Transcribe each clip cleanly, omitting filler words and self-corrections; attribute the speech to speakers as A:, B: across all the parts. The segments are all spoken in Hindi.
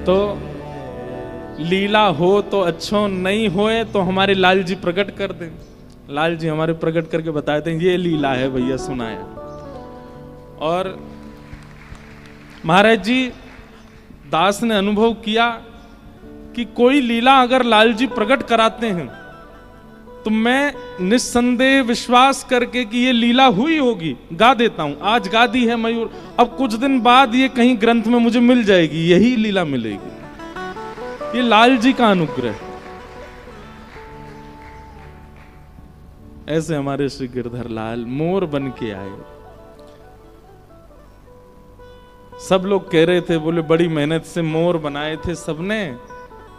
A: तो लीला हो तो अच्छो, नहीं होए तो हमारे लाल जी प्रकट कर दें। लाल जी हमारे प्रकट करके बताए थे ये लीला है भैया, सुनाया। और महाराज जी दास ने अनुभव किया कि कोई लीला अगर लाल जी प्रकट कराते हैं तो मैं निस्संदेह विश्वास करके कि ये लीला हुई होगी गा देता हूं। आज गा दी है मयूर, अब कुछ दिन बाद ये कहीं ग्रंथ में मुझे मिल जाएगी, यही लीला मिलेगी। ये लाल जी का अनुग्रह। ऐसे हमारे श्री गिरधर लाल मोर बन के आए। सब लोग कह रहे थे, बोले बड़ी मेहनत से मोर बनाए थे सबने,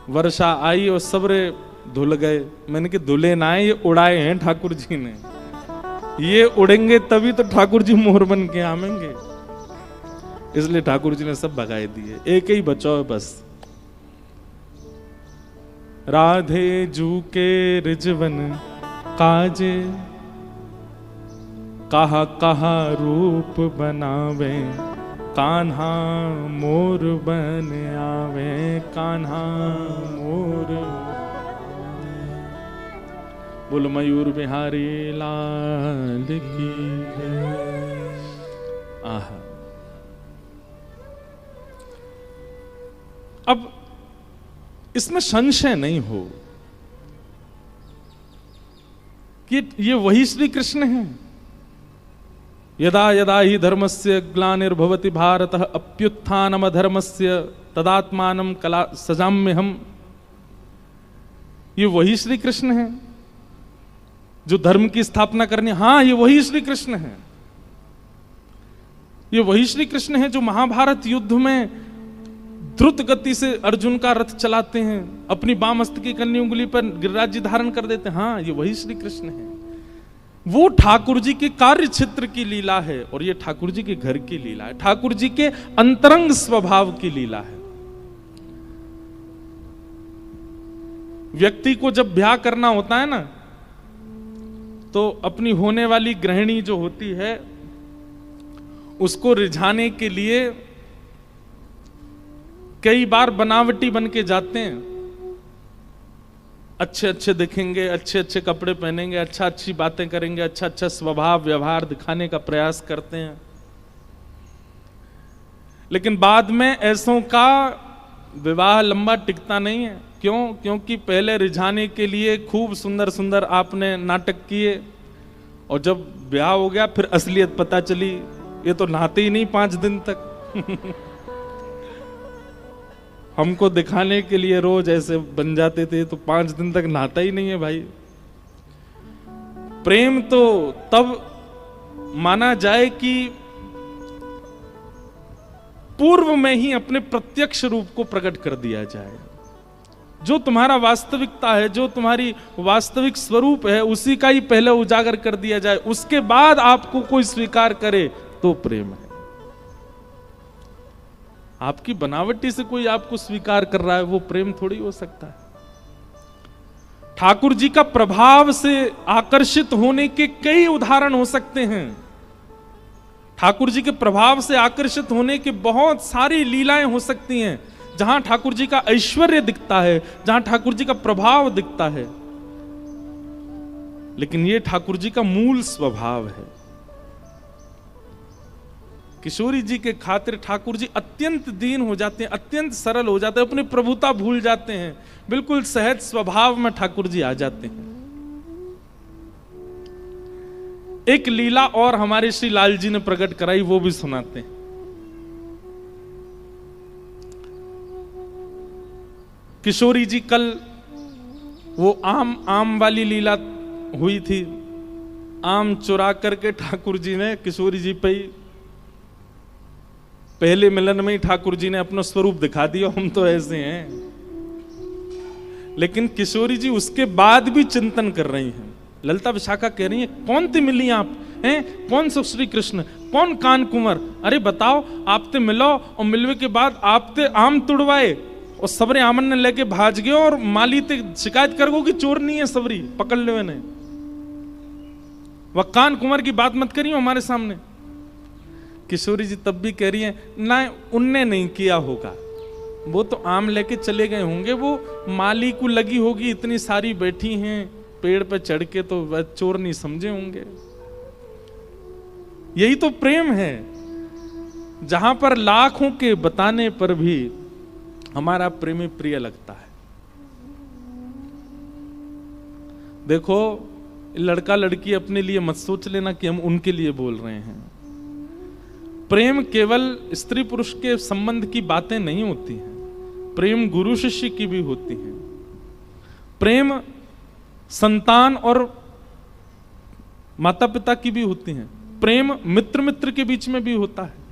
A: वर्षा आई और सबरे धुल गए। मैंने कि धुले ना आए, ये उड़ाए हैं ठाकुर जी ने। ये उड़ेंगे तभी तो ठाकुर जी मोर बन के आवेंगे। इसलिए ठाकुर जी ने सब भगाए दिए, एक ही बचाओ बस। राधे जू के रिजवन काजे, कहा कहा रूप बनावे, कान्हा मोर बन आवे, कान्हा मोर। बोल मयूर बिहारी लाल की जय। आहा। अब इसमें संशय नहीं हो कि ये वही श्री कृष्ण हैं। यदा यदा ही धर्मस्य ग्लानिर्भवति भारत अप्युत्थानम अधर्मस्य तदात्मानं कला सजाम्यहम्। ये वही श्री कृष्ण हैं जो धर्म की स्थापना करने। हाँ, ये वही श्री कृष्ण हैं। ये वही श्री कृष्ण हैं जो महाभारत युद्ध में द्रुत गति से अर्जुन का रथ चलाते हैं, अपनी बामस्त की कन्या उंगली पर गिरिराज धारण कर देते हैं। हाँ, ये वही श्री कृष्ण है। वो ठाकुर जी के कार्य क्षेत्र की लीला है और ये ठाकुर जी के घर की लीला है, ठाकुर जी के अंतरंग स्वभाव की लीला है। व्यक्ति को जब ब्याह करना होता है ना, तो अपनी होने वाली गृहिणी जो होती है उसको रिझाने के लिए कई बार बनावटी बन के जाते हैं। अच्छे अच्छे दिखेंगे, अच्छे अच्छे कपड़े पहनेंगे, अच्छा अच्छी बातें करेंगे, अच्छा अच्छा स्वभाव व्यवहार दिखाने का प्रयास करते हैं। लेकिन बाद में ऐसों का विवाह लंबा टिकता नहीं है। क्यों? क्योंकि पहले रिझाने के लिए खूब सुंदर सुंदर आपने नाटक किए और जब ब्याह हो गया फिर असलियत पता चली, ये तो नहाते ही नहीं 5 दिन तक। हमको दिखाने के लिए रोज ऐसे बन जाते थे, तो 5 दिन तक नहाता ही नहीं है भाई। प्रेम तो तब माना जाए कि पूर्व में ही अपने प्रत्यक्ष रूप को प्रकट कर दिया जाए। जो तुम्हारा वास्तविकता है, जो तुम्हारी वास्तविक स्वरूप है, उसी का ही पहले उजागर कर दिया जाए, उसके बाद आपको कोई स्वीकार करे तो प्रेम है। आपकी बनावटी से कोई आपको स्वीकार कर रहा है, वो प्रेम थोड़ी हो सकता है। ठाकुर जी का प्रभाव से आकर्षित होने के कई उदाहरण हो सकते हैं। ठाकुर जी के प्रभाव से आकर्षित होने की बहुत सारी लीलाएं हो सकती हैं, जहां ठाकुर जी का ऐश्वर्य दिखता है, जहां ठाकुर जी का प्रभाव दिखता है। लेकिन यह ठाकुर जी का मूल स्वभाव है। किशोरी जी के खातिर ठाकुर जी अत्यंत दीन हो जाते हैं, अत्यंत सरल हो जाते हैं, अपनी प्रभुता भूल जाते हैं, बिल्कुल सहज स्वभाव में ठाकुर जी आ जाते हैं। एक लीला और हमारे श्री लाल जी ने प्रकट कराई, वो भी सुनाते हैं। किशोरी जी कल वो आम वाली लीला हुई थी। आम चुरा करके ठाकुर जी ने किशोरी जी पे पहले मिलन में ही ठाकुर जी ने अपना स्वरूप दिखा दिया, हम तो ऐसे हैं। लेकिन किशोरी जी उसके बाद भी चिंतन कर रही हैं। ललिता विशाखा कह रही है, कौन थे मिली आप हैं? कौन सो श्री कृष्ण, कौन कान कुंवर? अरे बताओ, आप ते मिलो और मिलवे के बाद आप ते आम तुड़वाए और सबरे आमन ने लेके भाज गए और माली ते शिकायत कर गो कि चोर नहीं है, सबरी पकड़ ले। ने वह कान कुंवर की बात मत करिए हमारे सामने। किशोरी जी तब भी कह रही है, ना उनने नहीं किया होगा, वो तो आम लेके चले गए होंगे, वो माली को लगी होगी, इतनी सारी बैठी हैं पेड़ पे चढ़ के, तो वह चोर नहीं समझे होंगे। यही तो प्रेम है, जहां पर लाखों के बताने पर भी हमारा प्रेमी प्रिय लगता है। देखो, लड़का लड़की अपने लिए मत सोच लेना कि हम उनके लिए बोल रहे हैं। प्रेम केवल स्त्री पुरुष के संबंध की बातें नहीं होती हैं, प्रेम गुरु शिष्य की भी होती है। प्रेम संतान और माता पिता की भी होती है। प्रेम मित्र मित्र के बीच में भी होता है।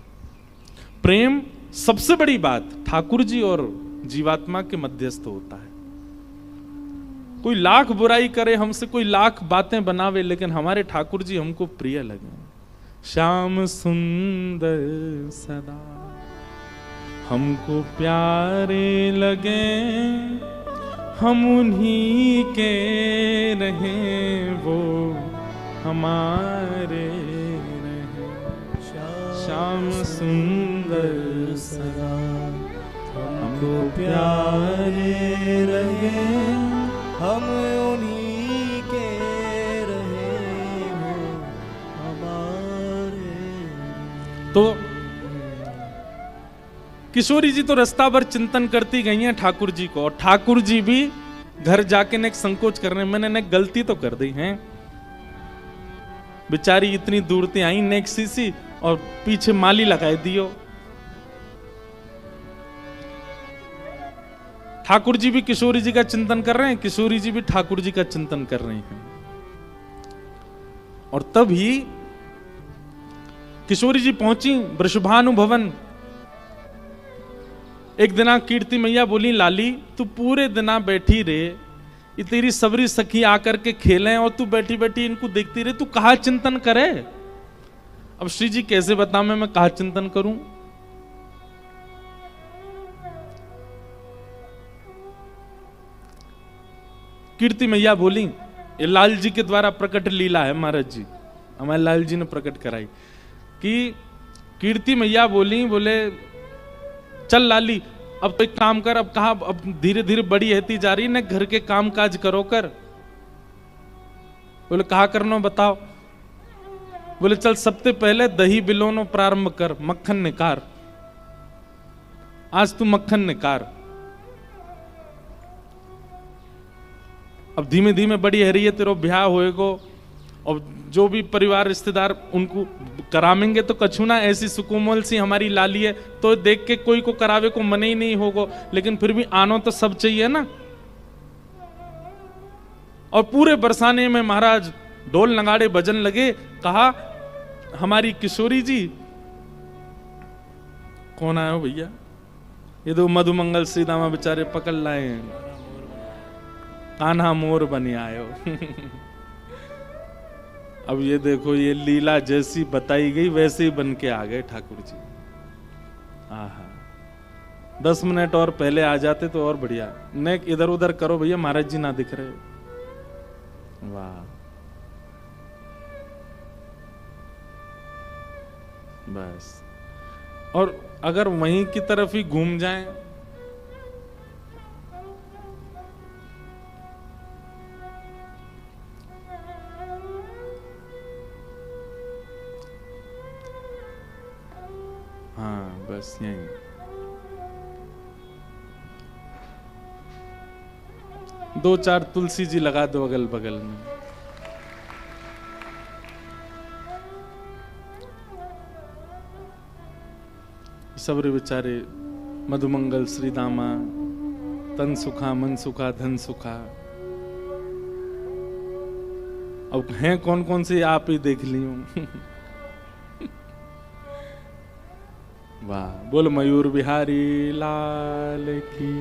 A: प्रेम सबसे बड़ी बात ठाकुर जी और जीवात्मा के मध्यस्थ होता है। कोई लाख बुराई करे हमसे, कोई लाख बातें बनावे, लेकिन हमारे ठाकुर जी हमको प्रिय लगे। श्याम सुंदर सदा हमको प्यारे लगे, हम उन्हीं के रहें, वो हमारे रहें। श्याम सुंदर सदा हमको प्यारे लगे,
B: हम उन्हीं के रहे, वो हमारे।
A: तो किशोरी जी तो रास्ता भर चिंतन करती गई हैं ठाकुर जी को, और ठाकुर जी भी घर जाके ने संकोच करने, मैंने ने गलती तो कर दी है, बेचारी इतनी दूर से आई नेक सीसी और पीछे माली लगाई दियो। ठाकुर जी भी किशोरी जी का चिंतन कर रहे हैं, किशोरी जी भी ठाकुर जी का चिंतन कर रही हैं। और तभी किशोरी जी पहुंची वृषभानु भवन। एक दिना कीर्ति मैया बोली, लाली तू पूरे दिना बैठी रे, ये तेरी सबरी सखी आकर के खेलें और तू बैठी बैठी इनको देखती रहे, तू कहाँ चिंतन करे। अब श्री जी कैसे बताऊं मैं कहाँ चिंतन करूं। कीर्ति मैया बोली, ये लाल जी के द्वारा प्रकट लीला है महाराज जी, हमारे लाल जी ने प्रकट कराई। कि कीर्ति मैया बोली, बोले चल लाली अब तो एक काम कर, अब कहा अब धीरे धीरे बड़ी रहती जा रही है ना, घर के काम काज करो कर। बोले कहा करना बताओ। बोले चल सबसे पहले दही बिलोनो प्रारंभ कर, मक्खन निकार, आज तू मक्खन निकार। अब धीमे धीमे बड़ी है रही है, तेरा ब्याह होएगो और जो भी परिवार रिश्तेदार उनको करावेंगे तो कछु ना, ऐसी सुकोमल सी हमारी लाली है तो देख के कोई को करावे को मन ही नहीं होगा, लेकिन फिर भी आनो तो सब चाहिए ना। और पूरे बरसाने में महाराज ढोल नगाड़े भजन लगे। कहा हमारी किशोरी जी, कौन आया हो भैया, ये तो मधुमंगल श्री दामा बेचारे पकड़ लाए हैं, कान्हा मोर बने आयो। अब ये देखो, ये लीला जैसी बताई गई वैसे ही बन के आ गए ठाकुर जी। आहा, 10 मिनट और पहले आ जाते तो और बढ़िया। नेक इधर उधर करो भैया, महाराज जी ना दिख रहे। वाह, बस। और अगर वहीं की तरफ ही घूम जाएं, हाँ बस यही। दो चार तुलसी जी लगा दो अगल बगल में। सबरे बेचारे मधुमंगल श्री दामा, तन सुखा मन सुखा धन सुखा। अब हैं कौन कौन से आप ही देख ली हूं। वाह, बोल मयूर बिहारी लाल की।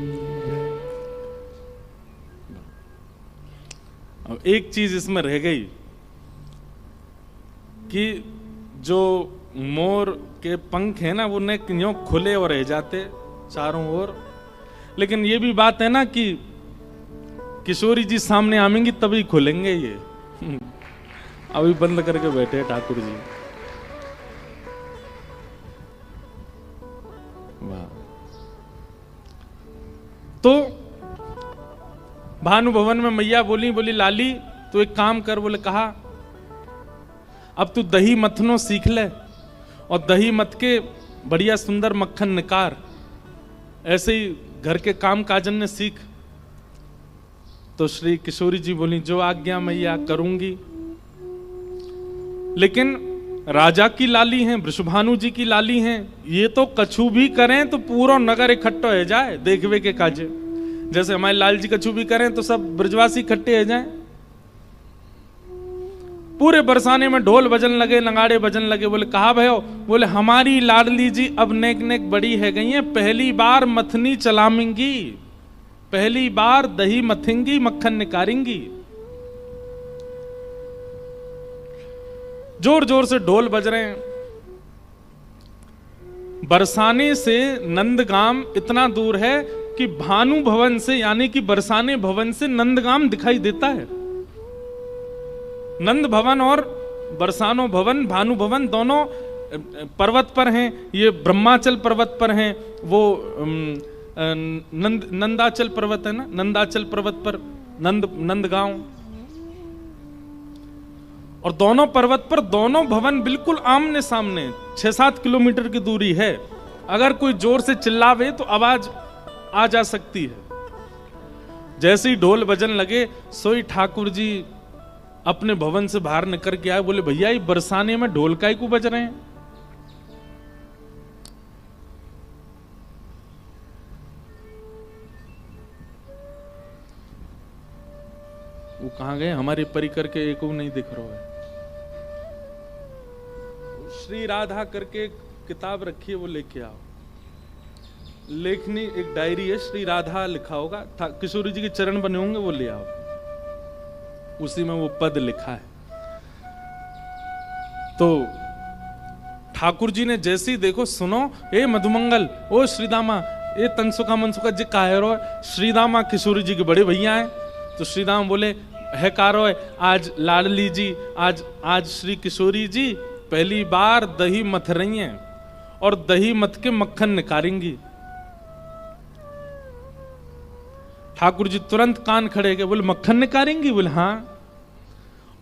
A: अब एक चीज इसमें रह गई कि जो मोर के पंख है ना, वो ने यूं खुले और रह जाते चारों ओर, लेकिन ये भी बात है ना कि किशोरी जी सामने आएंगी तभी खुलेंगे ये। अभी बंद करके बैठे ठाकुर जी। वाह, तो भानु भवन में मैया बोली लाली तू एक काम कर। बोले कहा, अब तू दही मथनो सीख ले और दही मथ के बढ़िया सुंदर मक्खन निकार, ऐसे ही घर के काम काजन ने सीख। तो श्री किशोरी जी बोली जो आज्ञा मैया करूंगी। लेकिन राजा की लाली हैं, वृषभानु जी की लाली हैं, ये तो कछु भी करें तो पूरा नगर इकट्ठा हो जाए देखवे के काजे। जैसे हमारे लाल जी कछु भी करें तो सब ब्रजवासी इकट्ठे हो जाएं। पूरे बरसाने में ढोल बजन लगे, नगाड़े बजन लगे। बोले कहा भयो? बोले हमारी लाडली जी अब नेक नेक बड़ी है गई है, पहली बार मथनी चलामेंगी, पहली बार दही मथेंगी, मक्खन निकारेंगी। जोर जोर से ढोल बज रहे हैं। बरसाने से नंदगाम इतना दूर है कि भानु भवन से यानी कि बरसाने भवन से नंदगाम दिखाई देता है। नंद भवन और बरसानो भवन, भानु भवन दोनों पर्वत पर हैं। ये ब्रह्माचल पर्वत पर हैं, वो नंदाचल पर्वत है ना, नंदाचल पर्वत पर नंदगांव। और दोनों पर्वत पर दोनों भवन बिल्कुल आमने सामने, 6-7 किलोमीटर की दूरी है। अगर कोई जोर से चिल्लावे तो आवाज आ जा सकती है। जैसे ही ढोल बजन लगे सोई ठाकुर जी अपने भवन से बाहर निकल के आए। बोले भैया ये बरसाने में ढोल काहे को बज रहे हैं? वो कहां गए? हमारे परिकर के एको नहीं दिख रहा है। श्री राधा करके किताब रखी है, वो लेके आओ। लेखनी एक डायरी है, श्री राधा लिखा होगा, किशोरी जी के चरण बने होंगे, वो ले आओ। उसी में वो पद लिखा है। तो ठाकुर जी ने जैसे ही देखो, सुनो ए मधुमंगल, ओ श्रीदामा, ए तनसुका मनसुका जी काहे रो? श्रीदामा किशोरी जी के बड़े भैया हैं। तो श्रीदामा बोले है कारो है, आज लाडली जी, आज श्री किशोरी जी पहली बार दही मथ रही हैं और दही मथ के मक्खन निकालेंगी। ठाकुर जी तुरंत कान खड़े गए। बोले मक्खन निकालेंगी? बोले हाँ।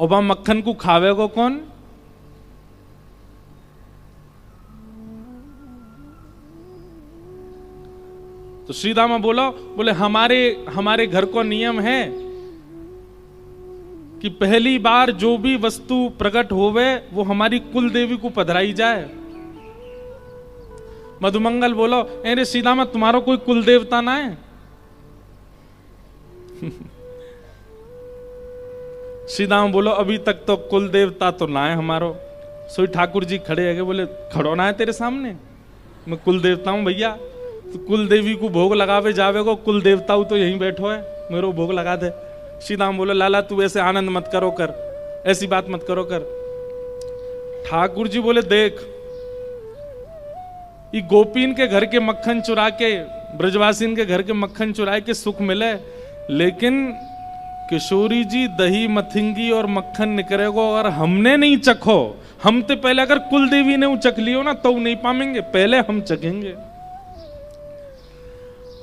A: और वहां मक्खन को खावेगा कौन? तो श्रीदामा बोले हमारे घर को नियम है कि पहली बार जो भी वस्तु प्रकट होवे वो हमारी कुल देवी को पधराई जाए। मधुमंगल बोलो अरे श्रीदामा तुम्हारा कोई कुल देवता ना है? श्रीदामा बोलो अभी तक तो कुल देवता तो ना है हमारो। सोई ठाकुर जी खड़े है, बोले खड़ो ना है तेरे सामने, मैं कुल देवता हूं भैया। तो कुल देवी को भोग लगावे जावेगो, कुल देवता तो यहीं बैठो है, मेरे भोग लगा दे। श्रीदाम बोले लाला तू ऐसे आनंद मत करो कर, ऐसी बात मत करो कर। ठाकुर जी बोले देख, ये गोपीन के घर के मक्खन चुरा के, ब्रजवासीन के घर के मक्खन चुरा के सुख मिले, लेकिन किशोरी जी दही मथिंगी और मक्खन निकलेगो और हमने नहीं चखो, हम तो पहले अगर कुल देवी ने चख लियो ना तो नहीं पाएंगे, पहले हम चखेंगे।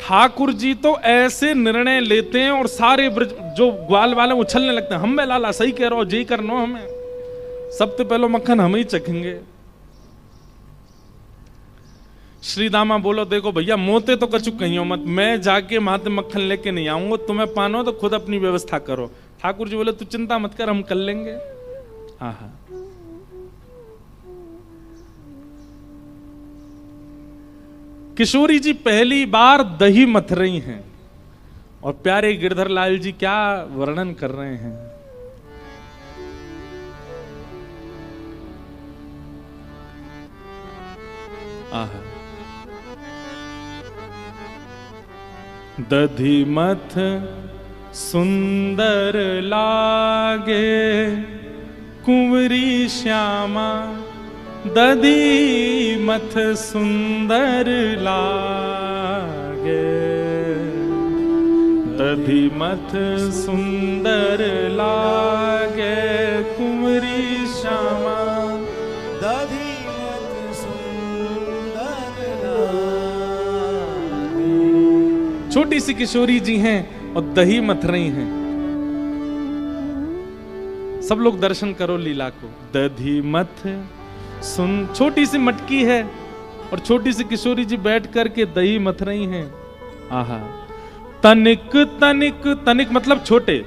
A: ठाकुर जी तो ऐसे निर्णय लेते हैं और सारे जो ग्वाल वाले उछलने लगते हैं, हम लाला सही कह रहे हो जी करनो, हमें सबसे पहले मक्खन हम ही चखेंगे। श्रीदामा बोलो देखो भैया मोते तो कछु कहियो मत, मैं जाके माते मक्खन लेके नहीं आऊंगा, तुम्हें पानो तो खुद अपनी व्यवस्था करो। ठाकुर जी बोले तू चिंता मत कर, हम कर लेंगे। हाँ किशोरी जी पहली बार दही मथ रही हैं और प्यारे गिरधर लाल जी क्या वर्णन कर रहे हैं। आहा दधी मथ सुंदर लागे कुंवरी श्यामा, दधी मथ सुंदर लागे, दधी मथ सुंदर लागे कुंवरी श्यामा,
B: दधी मथ सुंदर लागे
A: छोटी सी किशोरी जी हैं और दही मथ रही हैं। सब लोग दर्शन करो लीला को। दधी मथ सुन, छोटी सी मटकी है और छोटी सी किशोरी जी बैठ करके दही मथ रही हैं। आहा, तनिक तनिक, तनिक मतलब छोटे,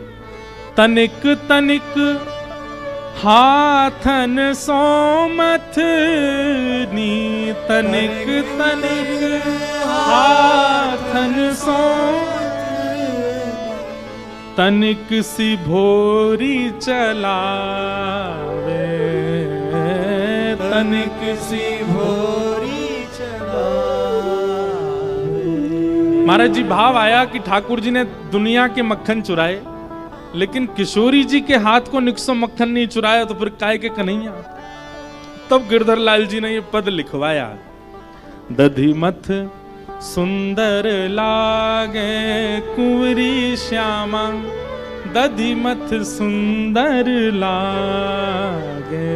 A: तनिक तनिक हाथन सो मथनी, तनिक तनिक हाथन सो, तनिक सी भोरी चलावे, तनिक सी
B: भोरी चलावे।
A: महाराज जी भाव आया कि ठाकुर जी ने दुनिया के मक्खन चुराए, लेकिन किशोरी जी के हाथ को निक्सो मक्खन नहीं चुराया, तो फिर काय के कन्हैया। तब गिरधर लाल जी ने ये पद लिखवाया, दधी मथ सुंदर लागे कुंवरी श्यामा, दधी मथ सुंदर लागे,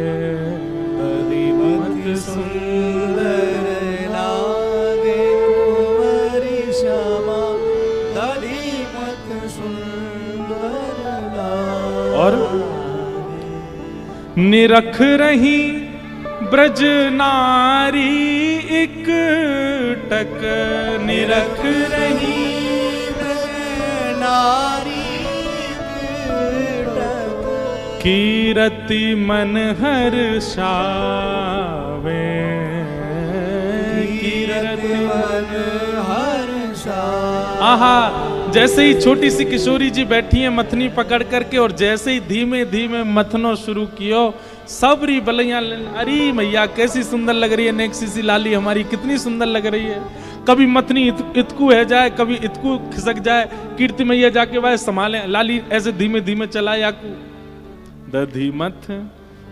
B: दधी मथ सुंदर लागे कुंवरी श्यामा, दधी मथ सुंदर लागे।
A: और निरख रही ब्रज नारी एक टक, निरख रही
B: ब्रज नारी एक टक,
A: कीरति मन हर्षावे,
B: कीरति मन हर्षा।
A: आहा, जैसे ही छोटी सी किशोरी जी बैठी है मथनी पकड़ करके, और जैसे ही धीमे धीमे मथनो शुरू कियो, सबरी बलैया, अरे मैया कैसी सुंदर लग रही है नेक्सी सी लाली हमारी, कितनी सुंदर लग रही है। कभी मथनी इतकू है जाए, कभी इतकू खिसक जाए, कीर्ति मैया जाके वह संभाले, लाली ऐसे धीमे धीमे चलाए आकू। दधी मथ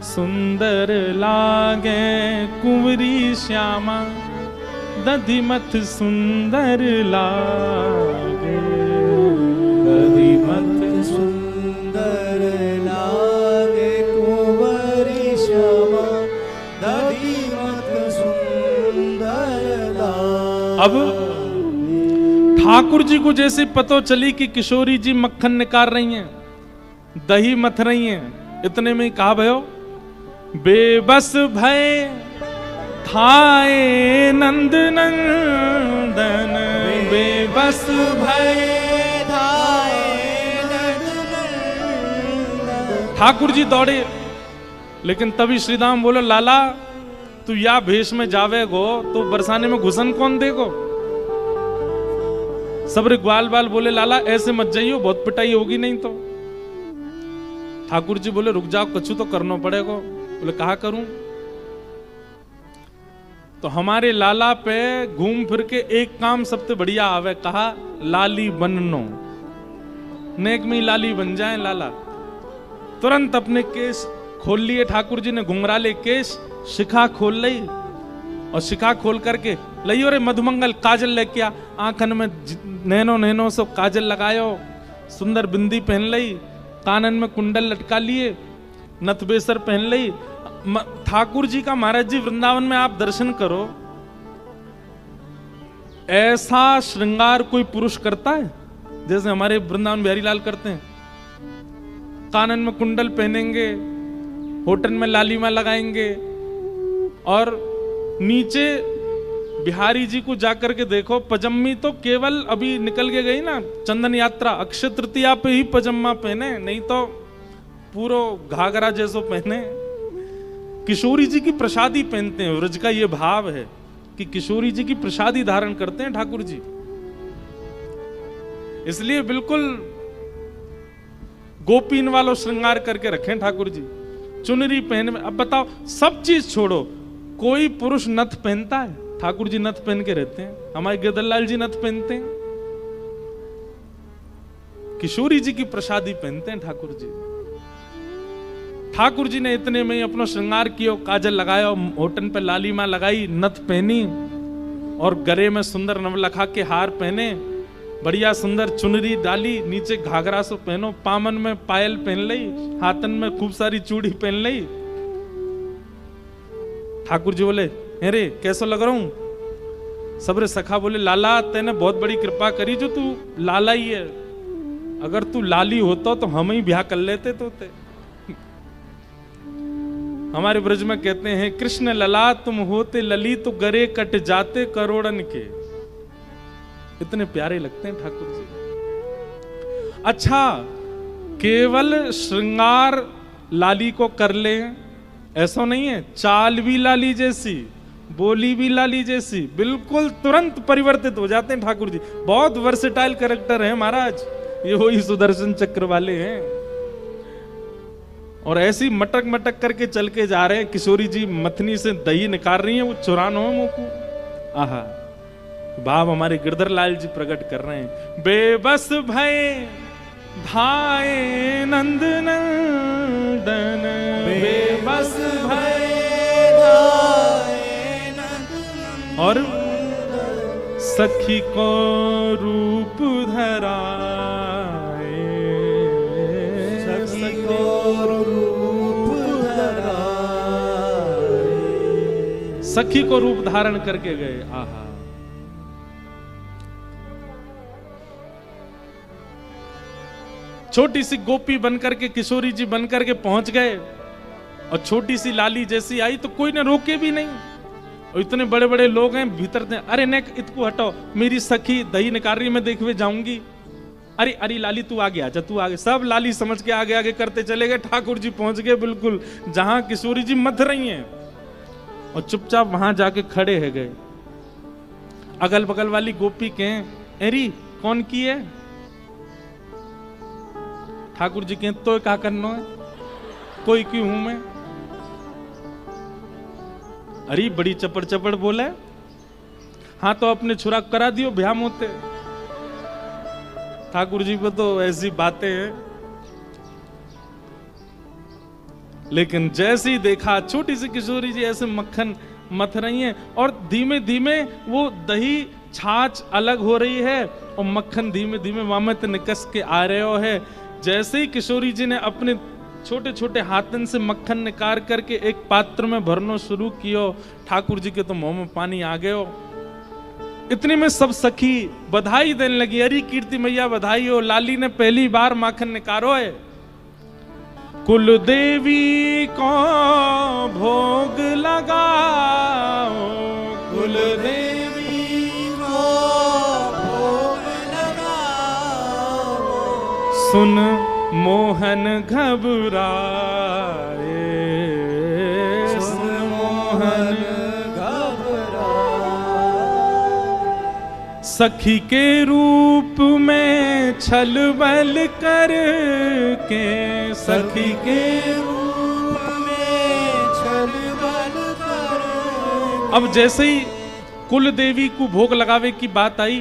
A: सुंदर लागे कुंवरी श्यामा, दधी मथ सुंदर लागे, दधी मथ
B: सुंदर लागे कुंवरी श्यामा, दधी मथ सुंदर लागे।
A: अब ठाकुर जी को जैसे पतो चली कि किशोरी जी मक्खन निकाल रही हैं, दही मथ रही हैं, इतने में ही कहा भयो, बेबस भय थाए नंद नंदन, बेबस भय
B: थाए नंद नंदन।
A: ठाकुर जी दौड़े, लेकिन तभी श्रीदाम बोले, लाला तू या भेष में जावे गो तो बरसाने में घुसन कौन देगो। सबरे ग्वाल बाल बोले, लाला ऐसे मत जाइयो, बहुत पिटाई होगी नहीं तो। ठाकुर जी बोले, रुक जाओ, कछु तो करना पड़ेगा। बोले, कहा करूं? तो हमारे लाला पे घूम फिर के एक काम सबसे बढ़िया आवे, कहा लाली बननो, नेक में लाली बन जाए लाला। तुरंत अपने केस खोल लिए ठाकुर जी ने, घुंघराले केस, शिखा खोल ली, और शिखा खोल करके लियो रे मधुमंगल, काजल लेके आ, आंखन में नैनो नैनो सो काजल लगायो, सुंदर बिंदी पहन ली, कानन में कुंडल लटका लिए, नथ बेसर पहन ली। ठाकुर जी का महाराज जी वृंदावन में आप दर्शन करो, ऐसा श्रृंगार कोई पुरुष करता है जैसे हमारे वृंदावन बिहारी लाल करते हैं। कानन में कुंडल पहनेंगे, होठन में लालिमा लगाएंगे, और नीचे बिहारी जी को जाकर के देखो, पजम्मी तो केवल अभी निकल के गई ना चंदन यात्रा, अक्षय तृतीया पे ही पजम्मा पहने, नहीं तो पूरो घाघरा जैसो पहने। किशोरी जी की प्रसादी पहनते हैं, व्रज का ये भाव है कि किशोरी जी की प्रसादी धारण करते हैं ठाकुर जी, इसलिए बिल्कुल गोपीन वालों श्रृंगार करके रखें ठाकुर जी, चुनरी पहन में। अब बताओ, सब चीज छोड़ो, कोई पुरुष नथ पहनता है? ठाकुर जी नथ पहन के रहते हैं, हमारे गिरधरलाल जी नथ पहनते हैं, किशोरी जी की प्रसादी पहनते हैं ठाकुर जी। ठाकुर जी ने इतने में ही अपना श्रृंगार किया, काजल लगाया, होठन पे लालिमा लगाई, नथ पहनी, और गले में सुंदर नवलखा के हार पहने, बढ़िया सुंदर चुनरी डाली, नीचे घाघरा सो पहनो, पामन में पायल पहन ली, हाथन में खूब सारी चूड़ी पहन ली। ठाकुर जी बोले, अरे कैसा लग रहा हूं? सबरे सखा बोले लाला तेने बहुत बड़ी कृपा करी जो तू लाला ही है, अगर तू लाली होता तो हम ही ब्याह कर लेते तो ते। हमारे ब्रज में कहते हैं कृष्ण लला तुम होते लली तो गरे कट जाते करोड़न के। इतने प्यारे लगते हैं ठाकुर जी। अच्छा केवल श्रृंगार लाली को कर ले ऐसा नहीं है, चाल भी लाली जैसी, बोली भी लाली जैसी, बिल्कुल तुरंत परिवर्तित हो जाते हैं ठाकुर जी। बहुत वर्सेटाइल कैरेक्टर है महाराज, ये वही सुदर्शन चक्र वाले हैं। और ऐसी मटक मटक करके चल के जा रहे हैं, किशोरी जी मथनी से दही निकाल रही हैं, वो चुरानो है मुंह को। आहा भाव हमारे गिरधर लाल जी प्रकट कर रहे हैं। बेबस भय धाये नंद नंदन, बेबस भय धाये नंद, और सखी को रूप धराए, सखी को रूप धराए, सखी को रूप धारण करके गए। आहा छोटी सी गोपी बनकर के किशोरी जी बनकर के पहुंच गए, और छोटी सी लाली जैसी आई तो कोई ने रोके भी नहीं। और इतने बड़े बड़े लोग हैं भीतर थे, अरे नेक इतको हटाओ, मेरी सखी दही निकाल रही, मैं देखवे जाऊंगी। अरे अरे लाली तू आगे आजा, तू आगे। सब लाली समझ के आगे आगे करते चले गए। ठाकुर जी पहुंच गए बिल्कुल जहां किशोरी जी मथ रही हैं, और चुपचाप वहां जाके खड़े है गए। अगल बगल वाली गोपी के अरे कौन की है? ठाकुर जी के तो क्या करना है, कोई क्यों हूं मैं? अरे बड़ी चपड़ चपड़ बोला है, हाँ तो अपने छुरा करा दियो भ्याम होते। ठाकुर जी पे तो ऐसी बातें हैं। लेकिन जैसे ही देखा छोटी सी किशोरी जी ऐसे मक्खन मथ रही हैं, और धीमे धीमे वो दही छाछ अलग हो रही है, और मक्खन धीमे धीमे वामत निकस के आ रहे हो है। जैसे ही किशोरी जी ने अपने छोटे छोटे हाथन से मक्खन निकाल करके एक पात्र में भरना शुरू किया, ठाकुर जी के तो मुंह में पानी आ गयो। इतने में सब सखी बधाई देने लगी, अरे कीर्ति मैया बधाई हो, लाली ने पहली बार माखन निकालो है। कुल देवी को भोग लगाओ, कुल देवी को भोग लगाओ, सुन मोहन घबराए, सुन मोहन सखी के रूप में छल बल करके, सखी के रूप में छल बल करके। अब जैसे ही कुल देवी को भोग लगावे की बात आई,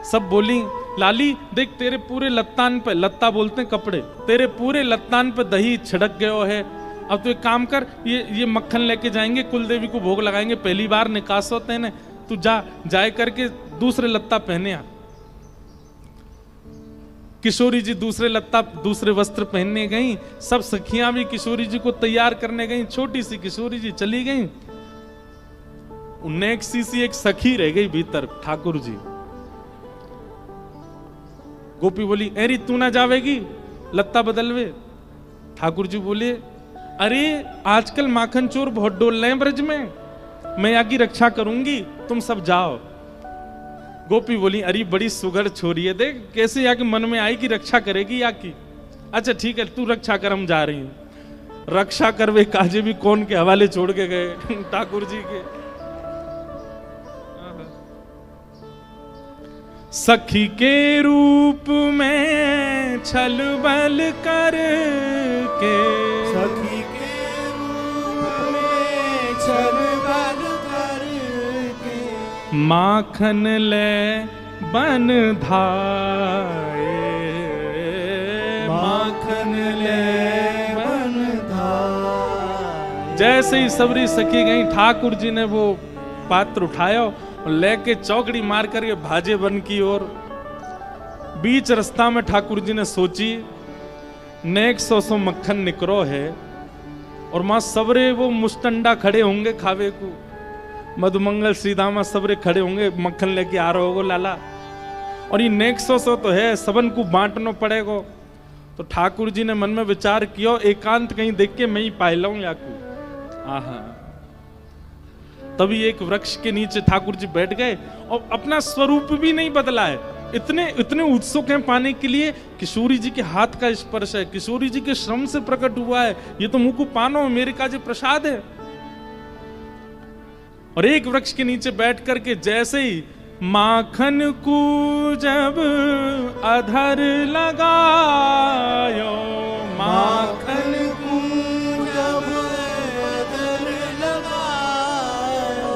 A: सब बोली लाली देख तेरे पूरे लत्तान पे, लत्ता बोलते हैं कपड़े, तेरे पूरे लत्तान पे दही छिड़क गयो है। अब तो एक काम कर, ये मक्खन लेके जाएंगे, कुल देवी को भोग लगाएंगे, पहली बार निकास होते हैं ना, तू जाए करके दूसरे लत्ता पहने आ। किशोरी जी दूसरे लत्ता दूसरे वस्त्र पहनने गई, सब सखियां भी किशोरी जी को तैयार करने गई। छोटी सी किशोरी जी चली गई, नेक्स्ट सी एक सखी रह गई भीतर, ठाकुर जी। गोपी बोली अरे तू ना जावेगी लत्ता बदलवे? ठाकुर जी बोले अरे आजकल माखन चोर बहुत डोल रहे हैं ब्रज में, मैं यहाँ की रक्षा करूंगी, तुम सब जाओ। गोपी बोली अरे बड़ी सुघड़ छोरी है, देख कैसे यहाँ के मन में आई कि रक्षा करेगी यहाँ की। अच्छा ठीक है तू रक्षा कर, हम जा रही हूँ। रक्षा करवे काजे भी कौन के हवाले छोड़ के गए ठाकुर जी के। सखी के रूप में छल बल करके,
B: सखी के रूप में छल बल करके,
A: माखन ले बन धाए,
B: माखन ले बन धाए।
A: जैसे ही सबरी सखी गई, ठाकुर जी ने वो पात्र उठाया और लेके चौकड़ी मार करके भाजे बन की ओर। बीच रास्ता में ठाकुर जी ने सोची नेक सौ मक्खन निकरो है, और मां सबरे वो मुस्टंडा खड़े होंगे खावे को। मधुमंगल श्रीदामा सबरे खड़े होंगे, मक्खन लेके आ रहे होगो लाला, और ये नेक्सो सो तो है, सबन को बांटना पड़ेगा। तो ठाकुर जी ने मन में विचार किया, एकांत कहीं देख के मैं ही पाए लाऊं याकू। आहा, तभी एक वृक्ष के नीचे ठाकुर जी बैठ गए और अपना स्वरूप भी नहीं बदला है, इतने इतने उत्सुक हैं पाने के लिए। किशोरी जी के हाथ का स्पर्श है, किशोरी जी के श्रम से प्रकट हुआ है, ये तो मुंह को पानो मेरे का जी प्रसाद है। और एक वृक्ष के नीचे बैठ करके जैसे ही माखन को जब अधर लगायो,
B: माखन को जब अधर लगायो।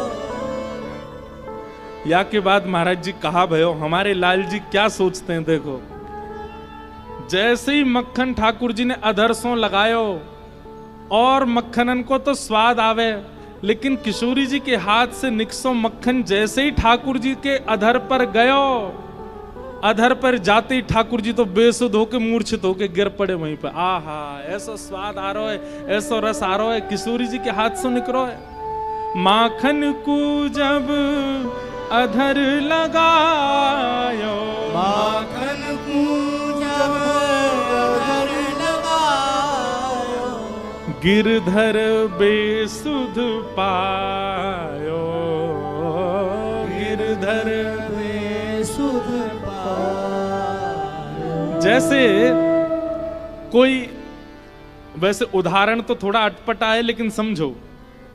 A: या के बाद महाराज जी कहा भयो, हमारे लाल जी क्या सोचते हैं देखो। जैसे ही मक्खन ठाकुर जी ने अधर सो लगायो और मक्खनन को तो स्वाद आवे, लेकिन किशोरी जी के हाथ से निकसो मक्खन जैसे ही ठाकुर जी के अधर पर गयो, अधर पर जाते ही ठाकुर जी तो बेसुध होके मूर्छित होके गिर पड़े वहीं पर। आहा, ऐसा स्वाद आ रहा है, ऐसा रस आ रहा है, किशोरी जी के हाथ से निकलो है। माखन को जब अधर लगायो,
B: माखन को जब अधर लगायो,
A: गिरधर बेसुध पायो, गिरधर
B: बेसुध पायो।
A: जैसे कोई, वैसे उदाहरण तो थोड़ा अटपटा है लेकिन समझो,